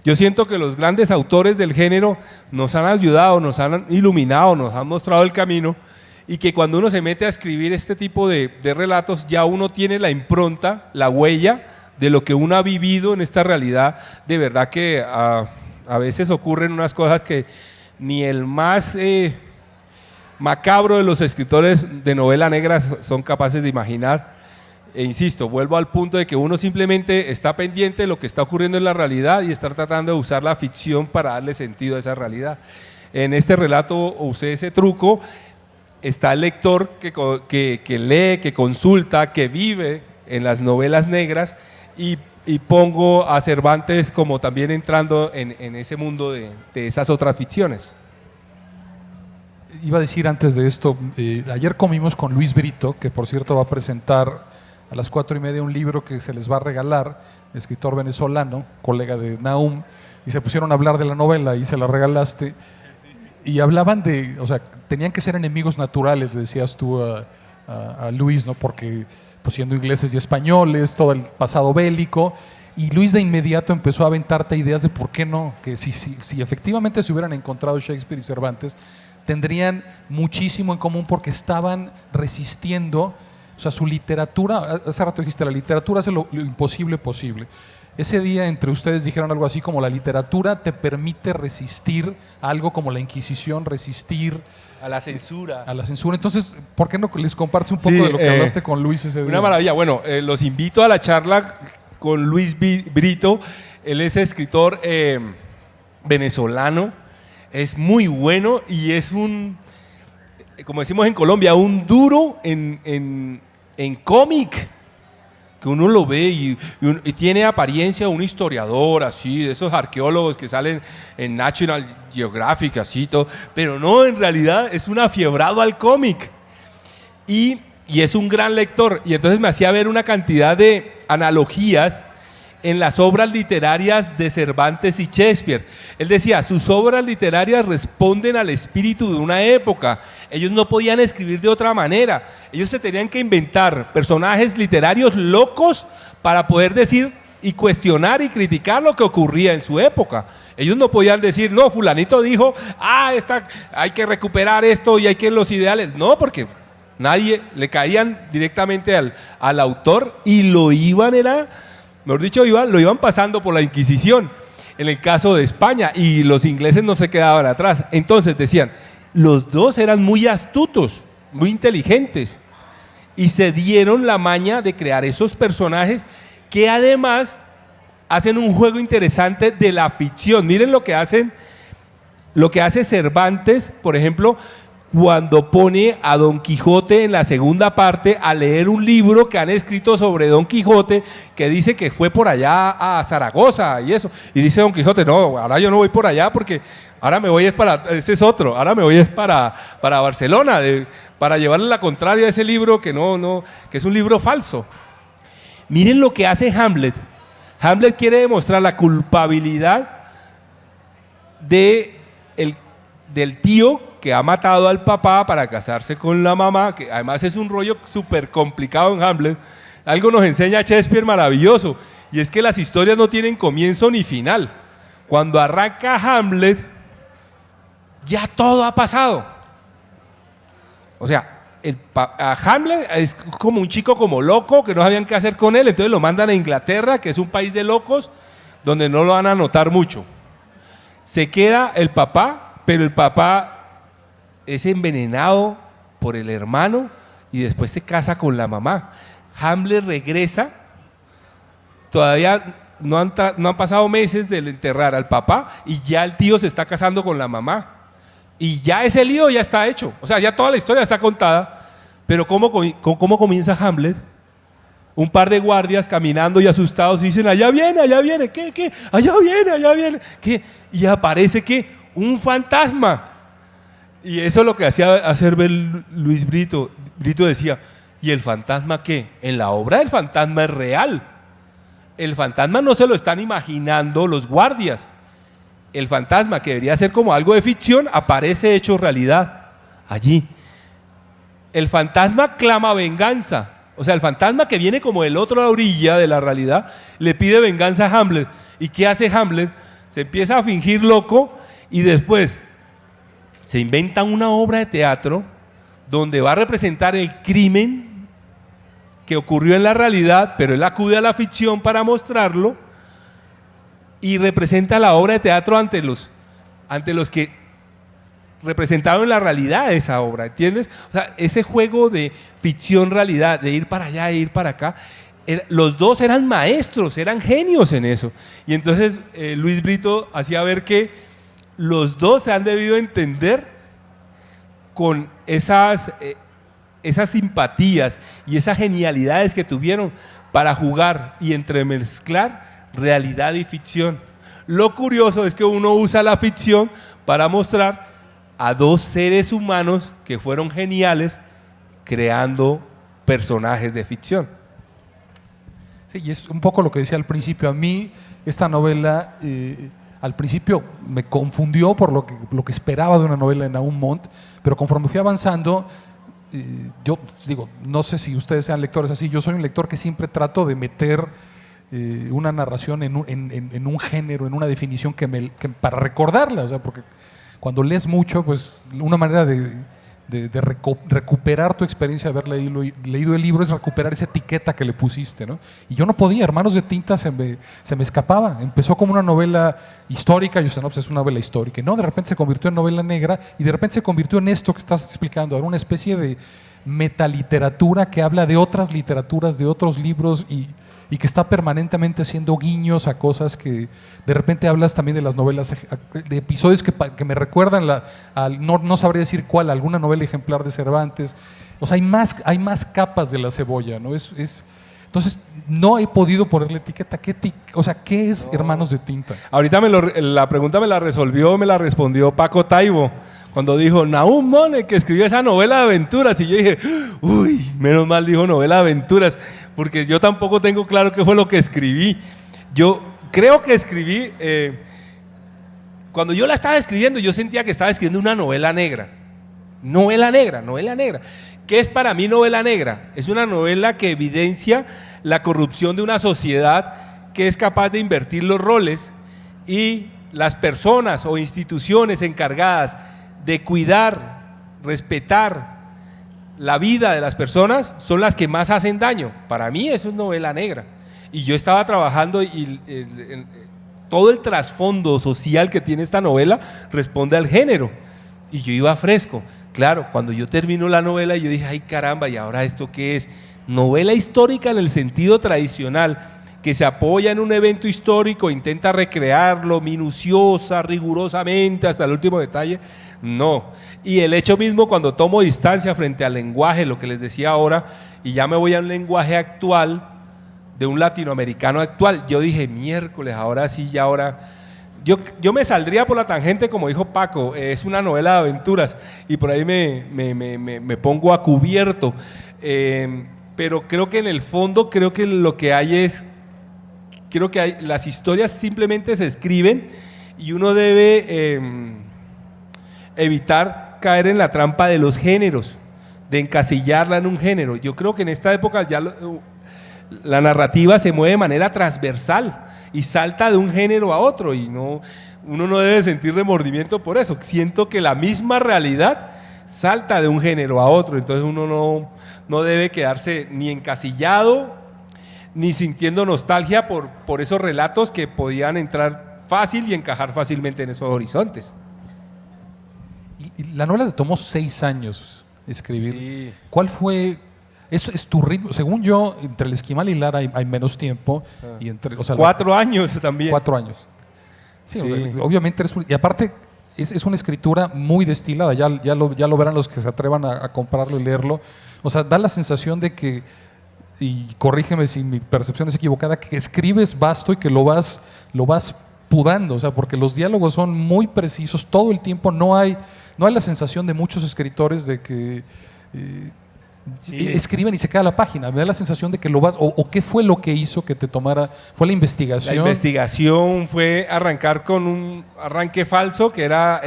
Yo siento que los grandes autores del género nos han ayudado, nos han iluminado, nos han mostrado el camino, y que cuando uno se mete a escribir este tipo de relatos, ya uno tiene la impronta, la huella de lo que uno ha vivido en esta realidad. De verdad que a veces ocurren unas cosas que ni el más macabro de los escritores de novela negra son capaces de imaginar. E insisto, vuelvo al punto de que uno simplemente está pendiente de lo que está ocurriendo en la realidad y está tratando de usar la ficción para darle sentido a esa realidad. En este relato usé ese truco. Está el lector que lee, que consulta, que vive en las novelas negras, y pongo a Cervantes como también entrando en ese mundo de esas otras ficciones. Iba a decir antes de esto, ayer comimos con Luis Brito, que por cierto va a presentar a las 4:30 un libro que se les va a regalar, escritor venezolano, colega de Nahum, y se pusieron a hablar de la novela y se la regalaste. y hablaban de, o sea, tenían que ser enemigos naturales, le decías tú a Luis, ¿no? Porque pues siendo ingleses y españoles, todo el pasado bélico, y Luis de inmediato empezó a aventarte ideas de por qué no, que si efectivamente se hubieran encontrado Shakespeare y Cervantes, tendrían muchísimo en común porque estaban resistiendo, o sea, su literatura, hace rato dijiste, la literatura hace lo imposible posible. Ese día entre ustedes dijeron algo así como la literatura te permite resistir algo como la Inquisición, resistir a la censura. A la censura. Entonces, ¿por qué no les compartes un poco de lo que hablaste con Luis ese día? Una maravilla. Bueno, los invito a la charla con Luis Brito. Él es escritor venezolano, es muy bueno y es un, como decimos en Colombia, un duro en cómic, que uno lo ve y tiene apariencia de un historiador, así, de esos arqueólogos que salen en National Geographic, así todo, pero no, en realidad es un afiebrado al cómic y es un gran lector, y entonces me hacía ver una cantidad de analogías en las obras literarias de Cervantes y Shakespeare. Él decía, sus obras literarias responden al espíritu de una época. Ellos no podían escribir de otra manera. Ellos se tenían que inventar personajes literarios locos para poder decir y cuestionar y criticar lo que ocurría en su época. Ellos no podían decir, no, fulanito dijo, hay que recuperar esto y hay que los ideales. No, porque nadie, le caían directamente al autor y lo iban, mejor dicho, lo iban pasando por la Inquisición, en el caso de España, y los ingleses no se quedaban atrás. Entonces decían, los dos eran muy astutos, muy inteligentes, y se dieron la maña de crear esos personajes que además hacen un juego interesante de la ficción. Miren lo que hace Cervantes, por ejemplo, cuando pone a Don Quijote en la segunda parte a leer un libro que han escrito sobre Don Quijote, que dice que fue por allá a Zaragoza y eso, y dice Don Quijote, no, ahora yo no voy por allá porque ahora me voy ese es otro, ahora me voy para Barcelona, para llevarle la contraria a ese libro que que es un libro falso. Miren lo que hace Hamlet. Hamlet quiere demostrar la culpabilidad del tío que ha matado al papá para casarse con la mamá, que además es un rollo súper complicado en Hamlet. Algo nos enseña Shakespeare maravilloso, y es que las historias no tienen comienzo ni final. Cuando arranca Hamlet, ya todo ha pasado. O sea, a Hamlet es como un chico como loco, que no sabían qué hacer con él, entonces lo mandan a Inglaterra, que es un país de locos, donde no lo van a notar mucho. Se queda el papá, pero el papá es envenenado por el hermano y después se casa con la mamá. Hamlet regresa, todavía no han pasado meses de enterrar al papá y ya el tío se está casando con la mamá. Y ya ese lío ya está hecho, o sea, ya toda la historia está contada, pero ¿cómo comienza Hamlet? Un par de guardias caminando y asustados y dicen, allá viene, ¿qué? Allá viene, ¿qué? Y aparece, ¿qué? Un fantasma. Y eso es lo que hacía hacer ver Luis Brito. Brito decía, ¿y el fantasma qué? En la obra el fantasma es real. El fantasma no se lo están imaginando los guardias. El fantasma, que debería ser como algo de ficción, aparece hecho realidad allí. El fantasma clama venganza. O sea, el fantasma que viene como del otro orilla de la realidad, le pide venganza a Hamlet. ¿Y qué hace Hamlet? Se empieza a fingir loco y después se inventa una obra de teatro donde va a representar el crimen que ocurrió en la realidad, pero él acude a la ficción para mostrarlo y representa la obra de teatro ante los que representaron la realidad de esa obra, ¿entiendes? O sea, ese juego de ficción-realidad, de ir para allá e ir para acá, los dos eran maestros, eran genios en eso. Y entonces Luis Brito hacía ver que los dos se han debido entender con esas simpatías y esas genialidades que tuvieron para jugar y entremezclar realidad y ficción. Lo curioso es que uno usa la ficción para mostrar a dos seres humanos que fueron geniales creando personajes de ficción. Sí, y es un poco lo que decía al principio. A mí esta novela al principio me confundió por lo que esperaba de una novela de Nahum Montt, pero conforme fui avanzando, yo digo, no sé si ustedes sean lectores así, yo soy un lector que siempre trato de meter una narración en un género, en una definición para recordarla, o sea, porque cuando lees mucho, pues una manera de recuperar tu experiencia de haber leído el libro es recuperar esa etiqueta que le pusiste, ¿no? Y yo no podía, Hermanos de Tinta se me escapaba. Empezó como una novela histórica, yo sé, no, pues es una novela histórica, y no, de repente se convirtió en novela negra, y de repente se convirtió en esto que estás explicando, ahora una especie de metaliteratura que habla de otras literaturas, de otros libros, y que está permanentemente haciendo guiños a cosas que de repente hablas también de las novelas, de episodios que me recuerdan, no sabría decir cuál, alguna novela ejemplar de Cervantes. O sea, hay más capas de la cebolla, ¿no? Entonces, no he podido ponerle etiqueta. ¿Qué es Hermanos de Tinta? Ahorita la pregunta me la respondió Paco Taibo, cuando dijo Nahum Montt, el que escribió esa novela de aventuras, y yo dije, uy, menos mal dijo novela de aventuras, porque yo tampoco tengo claro qué fue lo que escribí. Yo creo que escribí, cuando yo la estaba escribiendo, yo sentía que estaba escribiendo una novela negra. Novela negra. ¿Qué es para mí novela negra? Es una novela que evidencia la corrupción de una sociedad que es capaz de invertir los roles, y las personas o instituciones encargadas de cuidar, respetar la vida de las personas son las que más hacen daño. Para mí eso es novela negra. Y yo estaba trabajando y todo el trasfondo social que tiene esta novela responde al género. Y yo iba fresco. Claro, cuando yo termino la novela, yo dije, ay caramba, ¿y ahora esto qué es? Novela histórica en el sentido tradicional, que se apoya en un evento histórico, intenta recrearlo minuciosa, rigurosamente, hasta el último detalle. No. Y el hecho mismo, cuando tomo distancia frente al lenguaje, lo que les decía ahora, y ya me voy a un lenguaje actual, de un latinoamericano actual, yo dije, miércoles, ahora sí, ya ahora... Yo me saldría por la tangente, como dijo Paco, es una novela de aventuras, y por ahí me pongo a cubierto, pero creo que en el fondo, creo que lo que hay es... Creo que las historias simplemente se escriben, y uno debe evitar caer en la trampa de los géneros, de encasillarla en un género. Yo creo que en esta época ya la narrativa se mueve de manera transversal y salta de un género a otro, y uno no debe sentir remordimiento por eso. Siento que la misma realidad salta de un género a otro, entonces uno no debe quedarse ni encasillado ni sintiendo nostalgia por esos relatos que podían entrar fácil y encajar fácilmente en esos horizontes. Y la novela te tomó 6 años escribir. Sí. ¿Cuál fue? ¿Es tu ritmo? Según yo, entre el Esquimal y Lara hay menos tiempo. Y o sea, 4 años también. 4 años. Sí, Sí. Obviamente y aparte es una escritura muy destilada. Ya lo verán los que se atrevan a comprarlo y leerlo. O sea, da la sensación de que, y corrígeme si mi percepción es equivocada, que escribes vasto y que lo vas pudando, o sea, porque los diálogos son muy precisos todo el tiempo. No hay la sensación de muchos escritores de que escriben y se queda la página. Me da la sensación de que lo vas, o qué fue lo que hizo que te tomara, fue la investigación. La investigación fue arrancar con un arranque falso, que era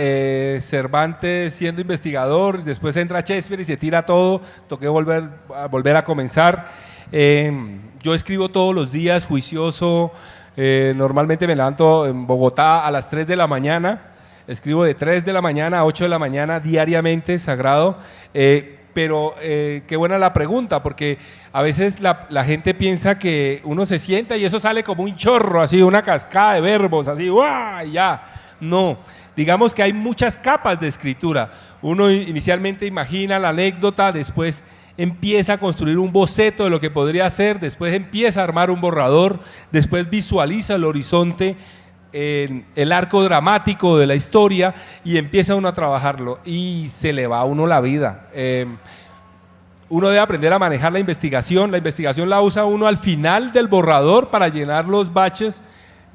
Cervantes siendo investigador, después entra Shakespeare y se tira todo, toqué volver a comenzar. Yo escribo todos los días, juicioso, normalmente me levanto en Bogotá a las 3 de la mañana, escribo de 3 de la mañana a 8 de la mañana diariamente, sagrado. Pero qué buena la pregunta, porque a veces la gente piensa que uno se sienta y eso sale como un chorro, así, una cascada de verbos, así, ¡guau! Ya. No, digamos que hay muchas capas de escritura. Uno inicialmente imagina la anécdota, después empieza a construir un boceto de lo que podría ser, después empieza a armar un borrador, después visualiza el horizonte, el arco dramático de la historia, y empieza uno a trabajarlo y se le va a uno la vida. Uno debe aprender a manejar la investigación la usa uno al final del borrador para llenar los baches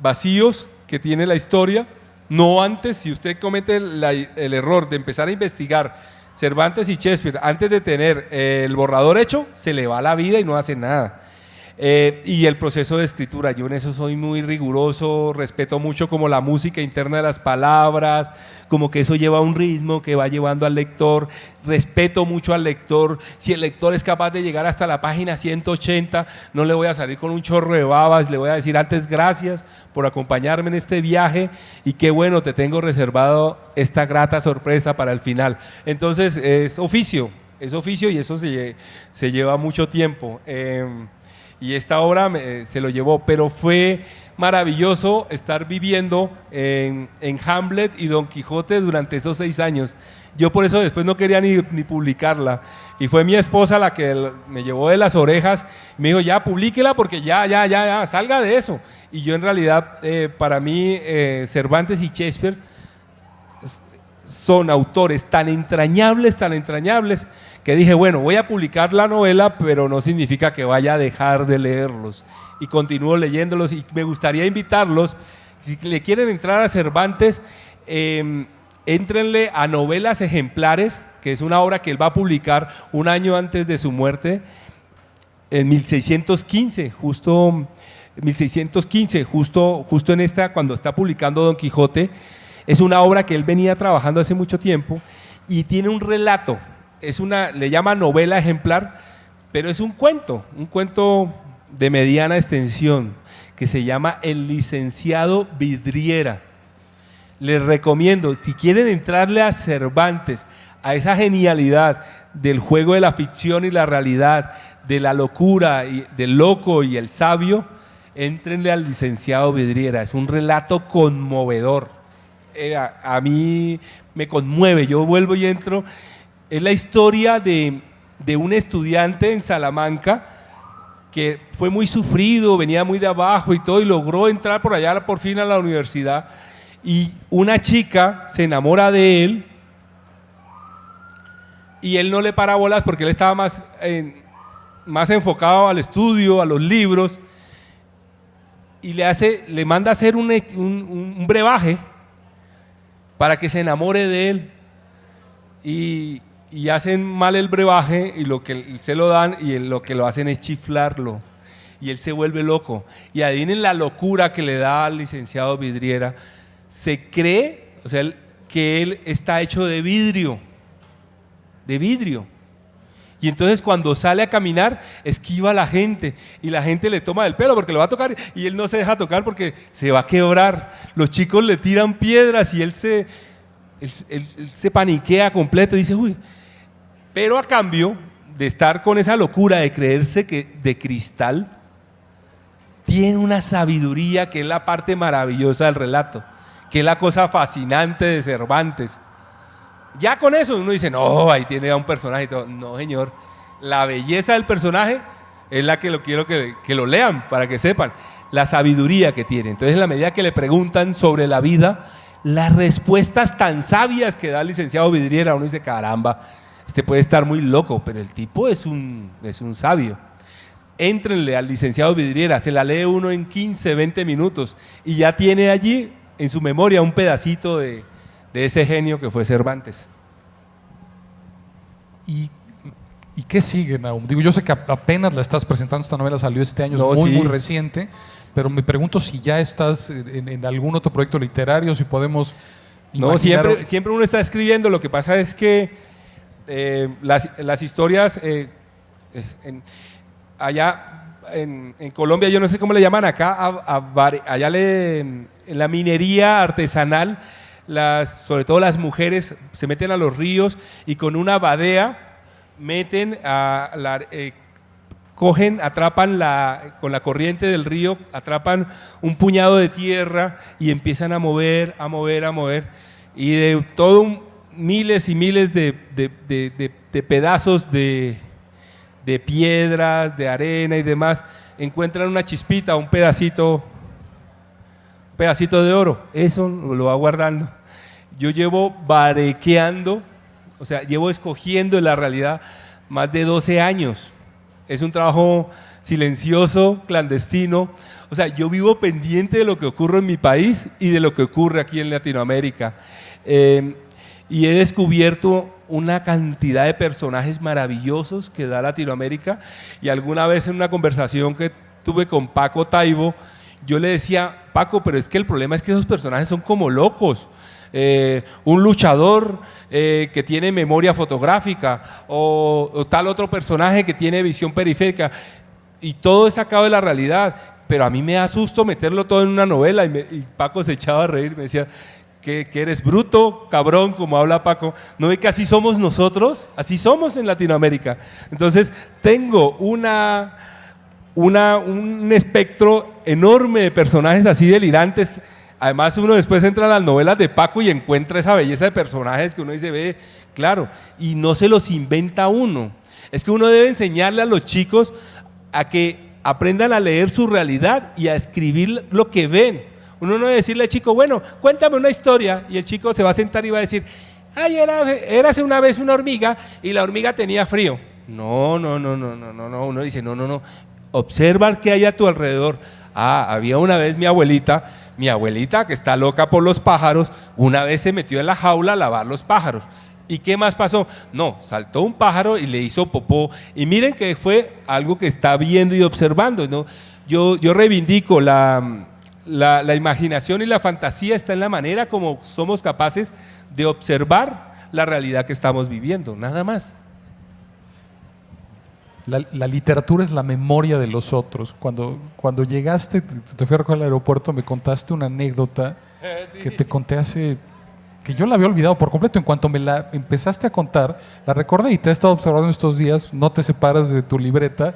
vacíos que tiene la historia, no antes. Si usted comete el error de empezar a investigar Cervantes y Shakespeare antes de tener el borrador hecho, se le va la vida y no hace nada. Y el proceso de escritura, yo en eso soy muy riguroso, respeto mucho como la música interna de las palabras, como que eso lleva un ritmo que va llevando al lector, respeto mucho al lector, si el lector es capaz de llegar hasta la página 180, no le voy a salir con un chorro de babas, le voy a decir antes gracias por acompañarme en este viaje y qué bueno, te tengo reservado esta grata sorpresa para el final. Entonces es oficio y eso se lleva mucho tiempo. Y esta obra se lo llevó, pero fue maravilloso estar viviendo en Hamlet y Don Quijote durante esos 6 años. Yo por eso después no quería ni publicarla. Y fue mi esposa la que me llevó de las orejas y me dijo, ya, publíquela porque ya, salga de eso. Y yo en realidad, para mí, Cervantes y Shakespeare son autores tan entrañables, que dije, bueno, voy a publicar la novela, pero no significa que vaya a dejar de leerlos. Y continúo leyéndolos y me gustaría invitarlos, si le quieren entrar a Cervantes, éntrenle a Novelas Ejemplares, que es una obra que él va a publicar un año antes de su muerte, en 1615, justo en esta, cuando está publicando Don Quijote. Es una obra que él venía trabajando hace mucho tiempo y tiene un relato, le llama novela ejemplar, pero es un cuento de mediana extensión que se llama El licenciado Vidriera. Les recomiendo, si quieren entrarle a Cervantes, a esa genialidad del juego de la ficción y la realidad, de la locura, y del loco y el sabio, éntrenle al licenciado Vidriera. Es un relato conmovedor. A mí me conmueve, yo vuelvo y entro. Es la historia de un estudiante en Salamanca que fue muy sufrido, venía muy de abajo y todo, y logró entrar por allá por fin a la universidad, y una chica se enamora de él y él no le para bolas porque él estaba más enfocado al estudio, a los libros, y le manda a hacer un brebaje para que se enamore de él, y hacen mal el brebaje y lo que se lo dan y lo que lo hacen es chiflarlo y él se vuelve loco. Y adivinen la locura que le da al licenciado Vidriera. Se cree, o sea, que él está hecho de vidrio. Y entonces cuando sale a caminar esquiva a la gente y la gente le toma del pelo porque lo va a tocar y él no se deja tocar porque se va a quebrar. Los chicos le tiran piedras y él se paniquea completo y dice, uy. Pero a cambio de estar con esa locura de creerse que de cristal, tiene una sabiduría que es la parte maravillosa del relato, que es la cosa fascinante de Cervantes. Ya con eso uno dice, no, ahí tiene a un personaje y todo. No, señor, la belleza del personaje es la que quiero que lo lean para que sepan la sabiduría que tiene. Entonces, en la medida que le preguntan sobre la vida, las respuestas tan sabias que da el licenciado Vidriera, uno dice, caramba, este puede estar muy loco, pero el tipo es un sabio. Éntrenle al licenciado Vidriera, se la lee uno en 15, 20 minutos y ya tiene allí en su memoria un pedacito de ese genio que fue Cervantes. ¿Y qué sigue, Nahum? Digo, yo sé que apenas la estás presentando, esta novela salió este año, no, es muy, sí, muy reciente, pero me pregunto si ya estás en algún otro proyecto literario, si podemos imaginar... No, siempre uno está escribiendo, lo que pasa es que las historias, allá en Colombia, yo no sé cómo le llaman acá, allá en la minería artesanal, sobre todo las mujeres se meten a los ríos y con una badea atrapan con la corriente del río, atrapan un puñado de tierra y empiezan a mover, y de todo miles y miles de pedazos de piedras, de arena y demás, encuentran una chispita, un pedacito de oro. Eso lo va guardando. Yo llevo barequeando, o sea, llevo escogiendo en la realidad más de 12 años. Es un trabajo silencioso, clandestino. O sea, yo vivo pendiente de lo que ocurre en mi país y de lo que ocurre aquí en Latinoamérica. Y he descubierto una cantidad de personajes maravillosos que da Latinoamérica, y alguna vez en una conversación que tuve con Paco Taibo, yo le decía, Paco, pero es que el problema es que esos personajes son como locos. Un luchador que tiene memoria fotográfica o tal otro personaje que tiene visión periférica, y todo es sacado de la realidad, pero a mí me da susto meterlo todo en una novela. Y Paco se echaba a reír, me decía que eres bruto, cabrón, como habla Paco. ¿No ve que así somos nosotros? Así somos en Latinoamérica. Entonces tengo un espectro enorme de personajes así delirantes. Además, uno después entra a las novelas de Paco y encuentra esa belleza de personajes que uno dice, ve, claro, y no se los inventa uno. Es que uno debe enseñarle a los chicos a que aprendan a leer su realidad y a escribir lo que ven. Uno no debe decirle al chico, bueno, cuéntame una historia, y el chico se va a sentar y va a decir, ay, érase una vez una hormiga y la hormiga tenía frío. No, uno dice, no, observa qué hay a tu alrededor. Ah, había una vez mi abuelita que está loca por los pájaros, una vez se metió en la jaula a lavar los pájaros. ¿Y qué más pasó? No, saltó un pájaro y le hizo popó. Y miren que fue algo que está viendo y observando, ¿no? Yo reivindico la imaginación, y la fantasía está en la manera como somos capaces de observar la realidad que estamos viviendo, nada más. La literatura es la memoria de los otros. Cuando llegaste, te fui a recoger al aeropuerto, me contaste una anécdota que te conté que yo la había olvidado por completo. En cuanto me la empezaste a contar, la recordé y te he estado observando estos días. No te separas de tu libreta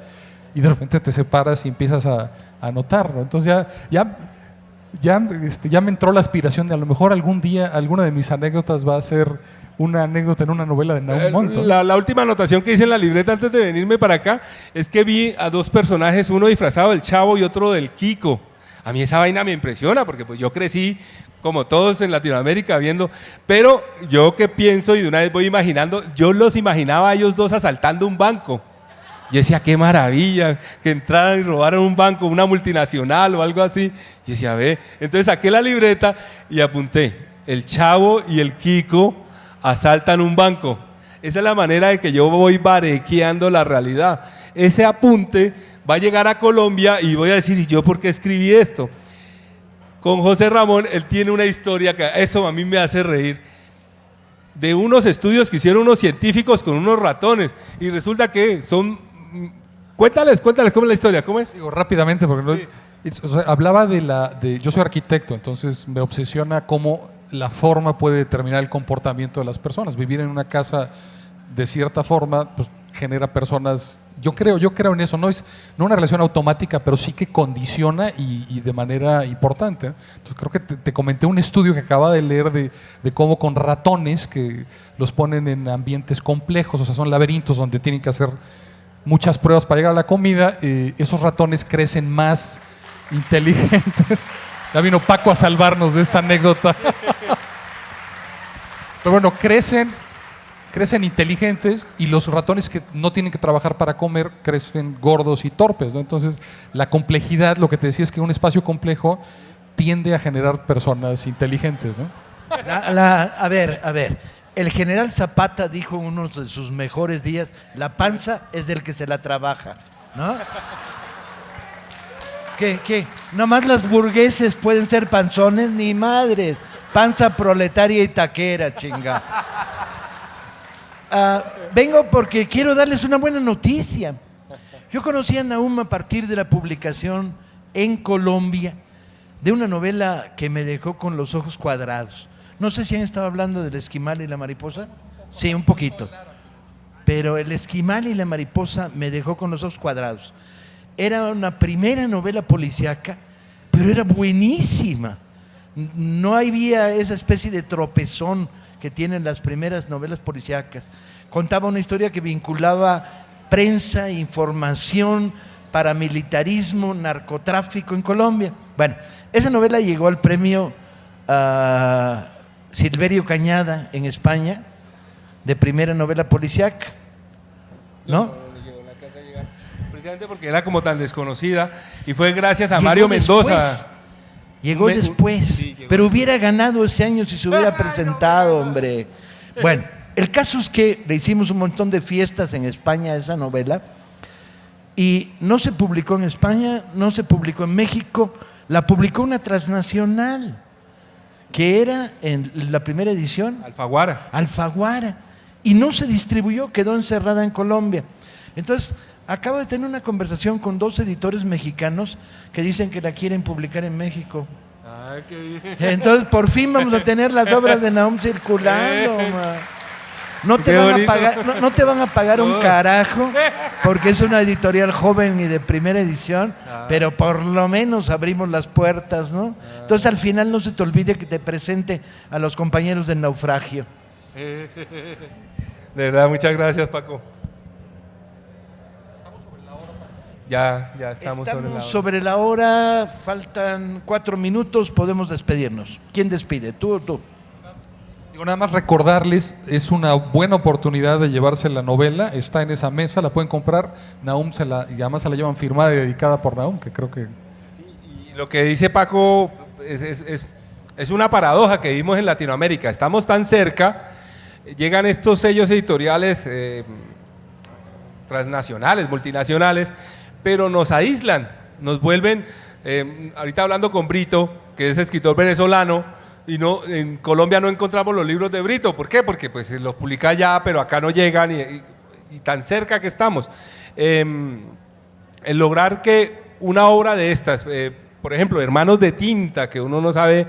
y de repente te separas y empiezas a anotar, ¿no? Entonces ya me entró la aspiración de a lo mejor algún día alguna de mis anécdotas va a ser una anécdota en una novela de Nahum Monton. La última anotación que hice en la libreta antes de venirme para acá es que vi a dos personajes, uno disfrazado del Chavo y otro del Kiko. A mí esa vaina me impresiona porque pues yo crecí como todos en Latinoamérica viendo, pero yo que pienso y de una vez voy imaginando, yo los imaginaba a ellos dos asaltando un banco. Yo decía, qué maravilla, que entraran y robaran un banco, una multinacional o algo así. Yo decía, ve, entonces saqué la libreta y apunté, el Chavo y el Kiko asaltan un banco. Esa es la manera de que yo voy barequeando la realidad. Ese apunte va a llegar a Colombia y voy a decir, ¿y yo por qué escribí esto? Con José Ramón, él tiene una historia que eso a mí me hace reír, de unos estudios que hicieron unos científicos con unos ratones, y resulta que son... Cuéntales cómo es la historia, ¿cómo es? Digo, rápidamente, porque sí. Hablaba yo soy arquitecto, entonces me obsesiona cómo la forma puede determinar el comportamiento de las personas. Vivir en una casa de cierta forma pues, genera personas, yo creo en eso, no una relación automática, pero sí que condiciona y de manera importante. Entonces creo que te comenté un estudio que acababa de leer de cómo con ratones que los ponen en ambientes complejos, o sea, son laberintos donde tienen que hacer muchas pruebas para llegar a la comida, esos ratones crecen más inteligentes. Ya vino Paco a salvarnos de esta anécdota. Pero bueno, crecen inteligentes, y los ratones que no tienen que trabajar para comer crecen gordos y torpes, ¿no? Entonces, la complejidad, lo que te decía es que un espacio complejo tiende a generar personas inteligentes, ¿no? A ver. El general Zapata dijo en uno de sus mejores días, la panza es del que se la trabaja, ¿no? ¿Qué? Nomás las burgueses pueden ser panzones, ni madres. Panza proletaria y taquera, chinga. Vengo porque quiero darles una buena noticia. Yo conocí a Nahum a partir de la publicación en Colombia de una novela que me dejó con los ojos cuadrados. No sé si han estado hablando del Esquimal y la mariposa. Sí, un poquito. Pero el Esquimal y la mariposa me dejó con los ojos cuadrados. Era una primera novela policíaca, pero era buenísima. No había esa especie de tropezón que tienen las primeras novelas policíacas. Contaba una historia que vinculaba prensa, información, paramilitarismo, narcotráfico en Colombia. Bueno, esa novela llegó al premio Silverio Cañada en España, de primera novela policíaca, ¿no? Precisamente porque era como tan desconocida, y fue gracias a Mario Mendoza. Llegó después, pero hubiera ganado ese año si se hubiera presentado, hombre. Bueno, el caso es que le hicimos un montón de fiestas en España a esa novela, y no se publicó en España, no se publicó en México, la publicó una transnacional, que era en la primera edición Alfaguara. Alfaguara, y no se distribuyó, quedó encerrada en Colombia. Entonces, acabo de tener una conversación con 2 editores mexicanos que dicen que la quieren publicar en México. Ah, qué bien. Entonces, por fin vamos a tener las obras de Nahum circulando. Ma. No te Qué van a bonito. pagar, no te van a pagar un carajo, porque es una editorial joven y de primera edición, pero por lo menos abrimos las puertas, ¿no? Entonces, al final no se te olvide que te presente a los compañeros del naufragio. De verdad, muchas gracias, Paco. Ya estamos sobre la hora. Faltan 4 minutos, podemos despedirnos. ¿Quién despide? ¿Tú o tú? Digo, nada más recordarles, es una buena oportunidad de llevarse la novela, está en esa mesa, la pueden comprar, Nahum y además se la llevan firmada y dedicada por Nahum, que creo que... Y lo que dice Paco es una paradoja que vivimos en Latinoamérica. Estamos tan cerca, llegan estos sellos editoriales transnacionales, multinacionales, pero nos aíslan, nos vuelven, ahorita hablando con Brito, que es escritor venezolano, y no, en Colombia no encontramos los libros de Brito. ¿Por qué? Porque pues los publica allá, pero acá no llegan y tan cerca que estamos. El lograr que una obra de estas, por ejemplo, Hermanos de Tinta, que uno no sabe,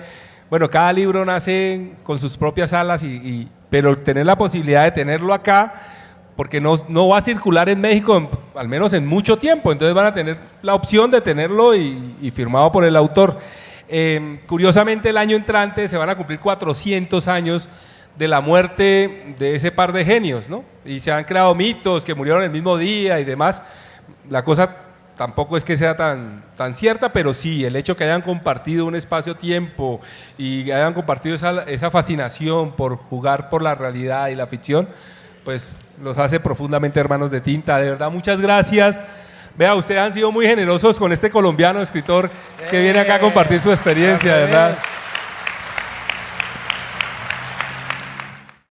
bueno, cada libro nace con sus propias alas, pero tener la posibilidad de tenerlo acá, porque no va a circular en México, al menos en mucho tiempo, entonces van a tener la opción de tenerlo y firmado por el autor. Curiosamente, el año entrante se van a cumplir 400 años de la muerte de ese par de genios, ¿no? Y se han creado mitos que murieron el mismo día y demás. La cosa tampoco es que sea tan cierta, pero sí, el hecho que hayan compartido un espacio-tiempo y hayan compartido esa fascinación por jugar por la realidad y la ficción, pues los hace profundamente hermanos de tinta. De verdad, muchas gracias. Vea, ustedes han sido muy generosos con este colombiano escritor que viene acá a compartir su experiencia, de verdad.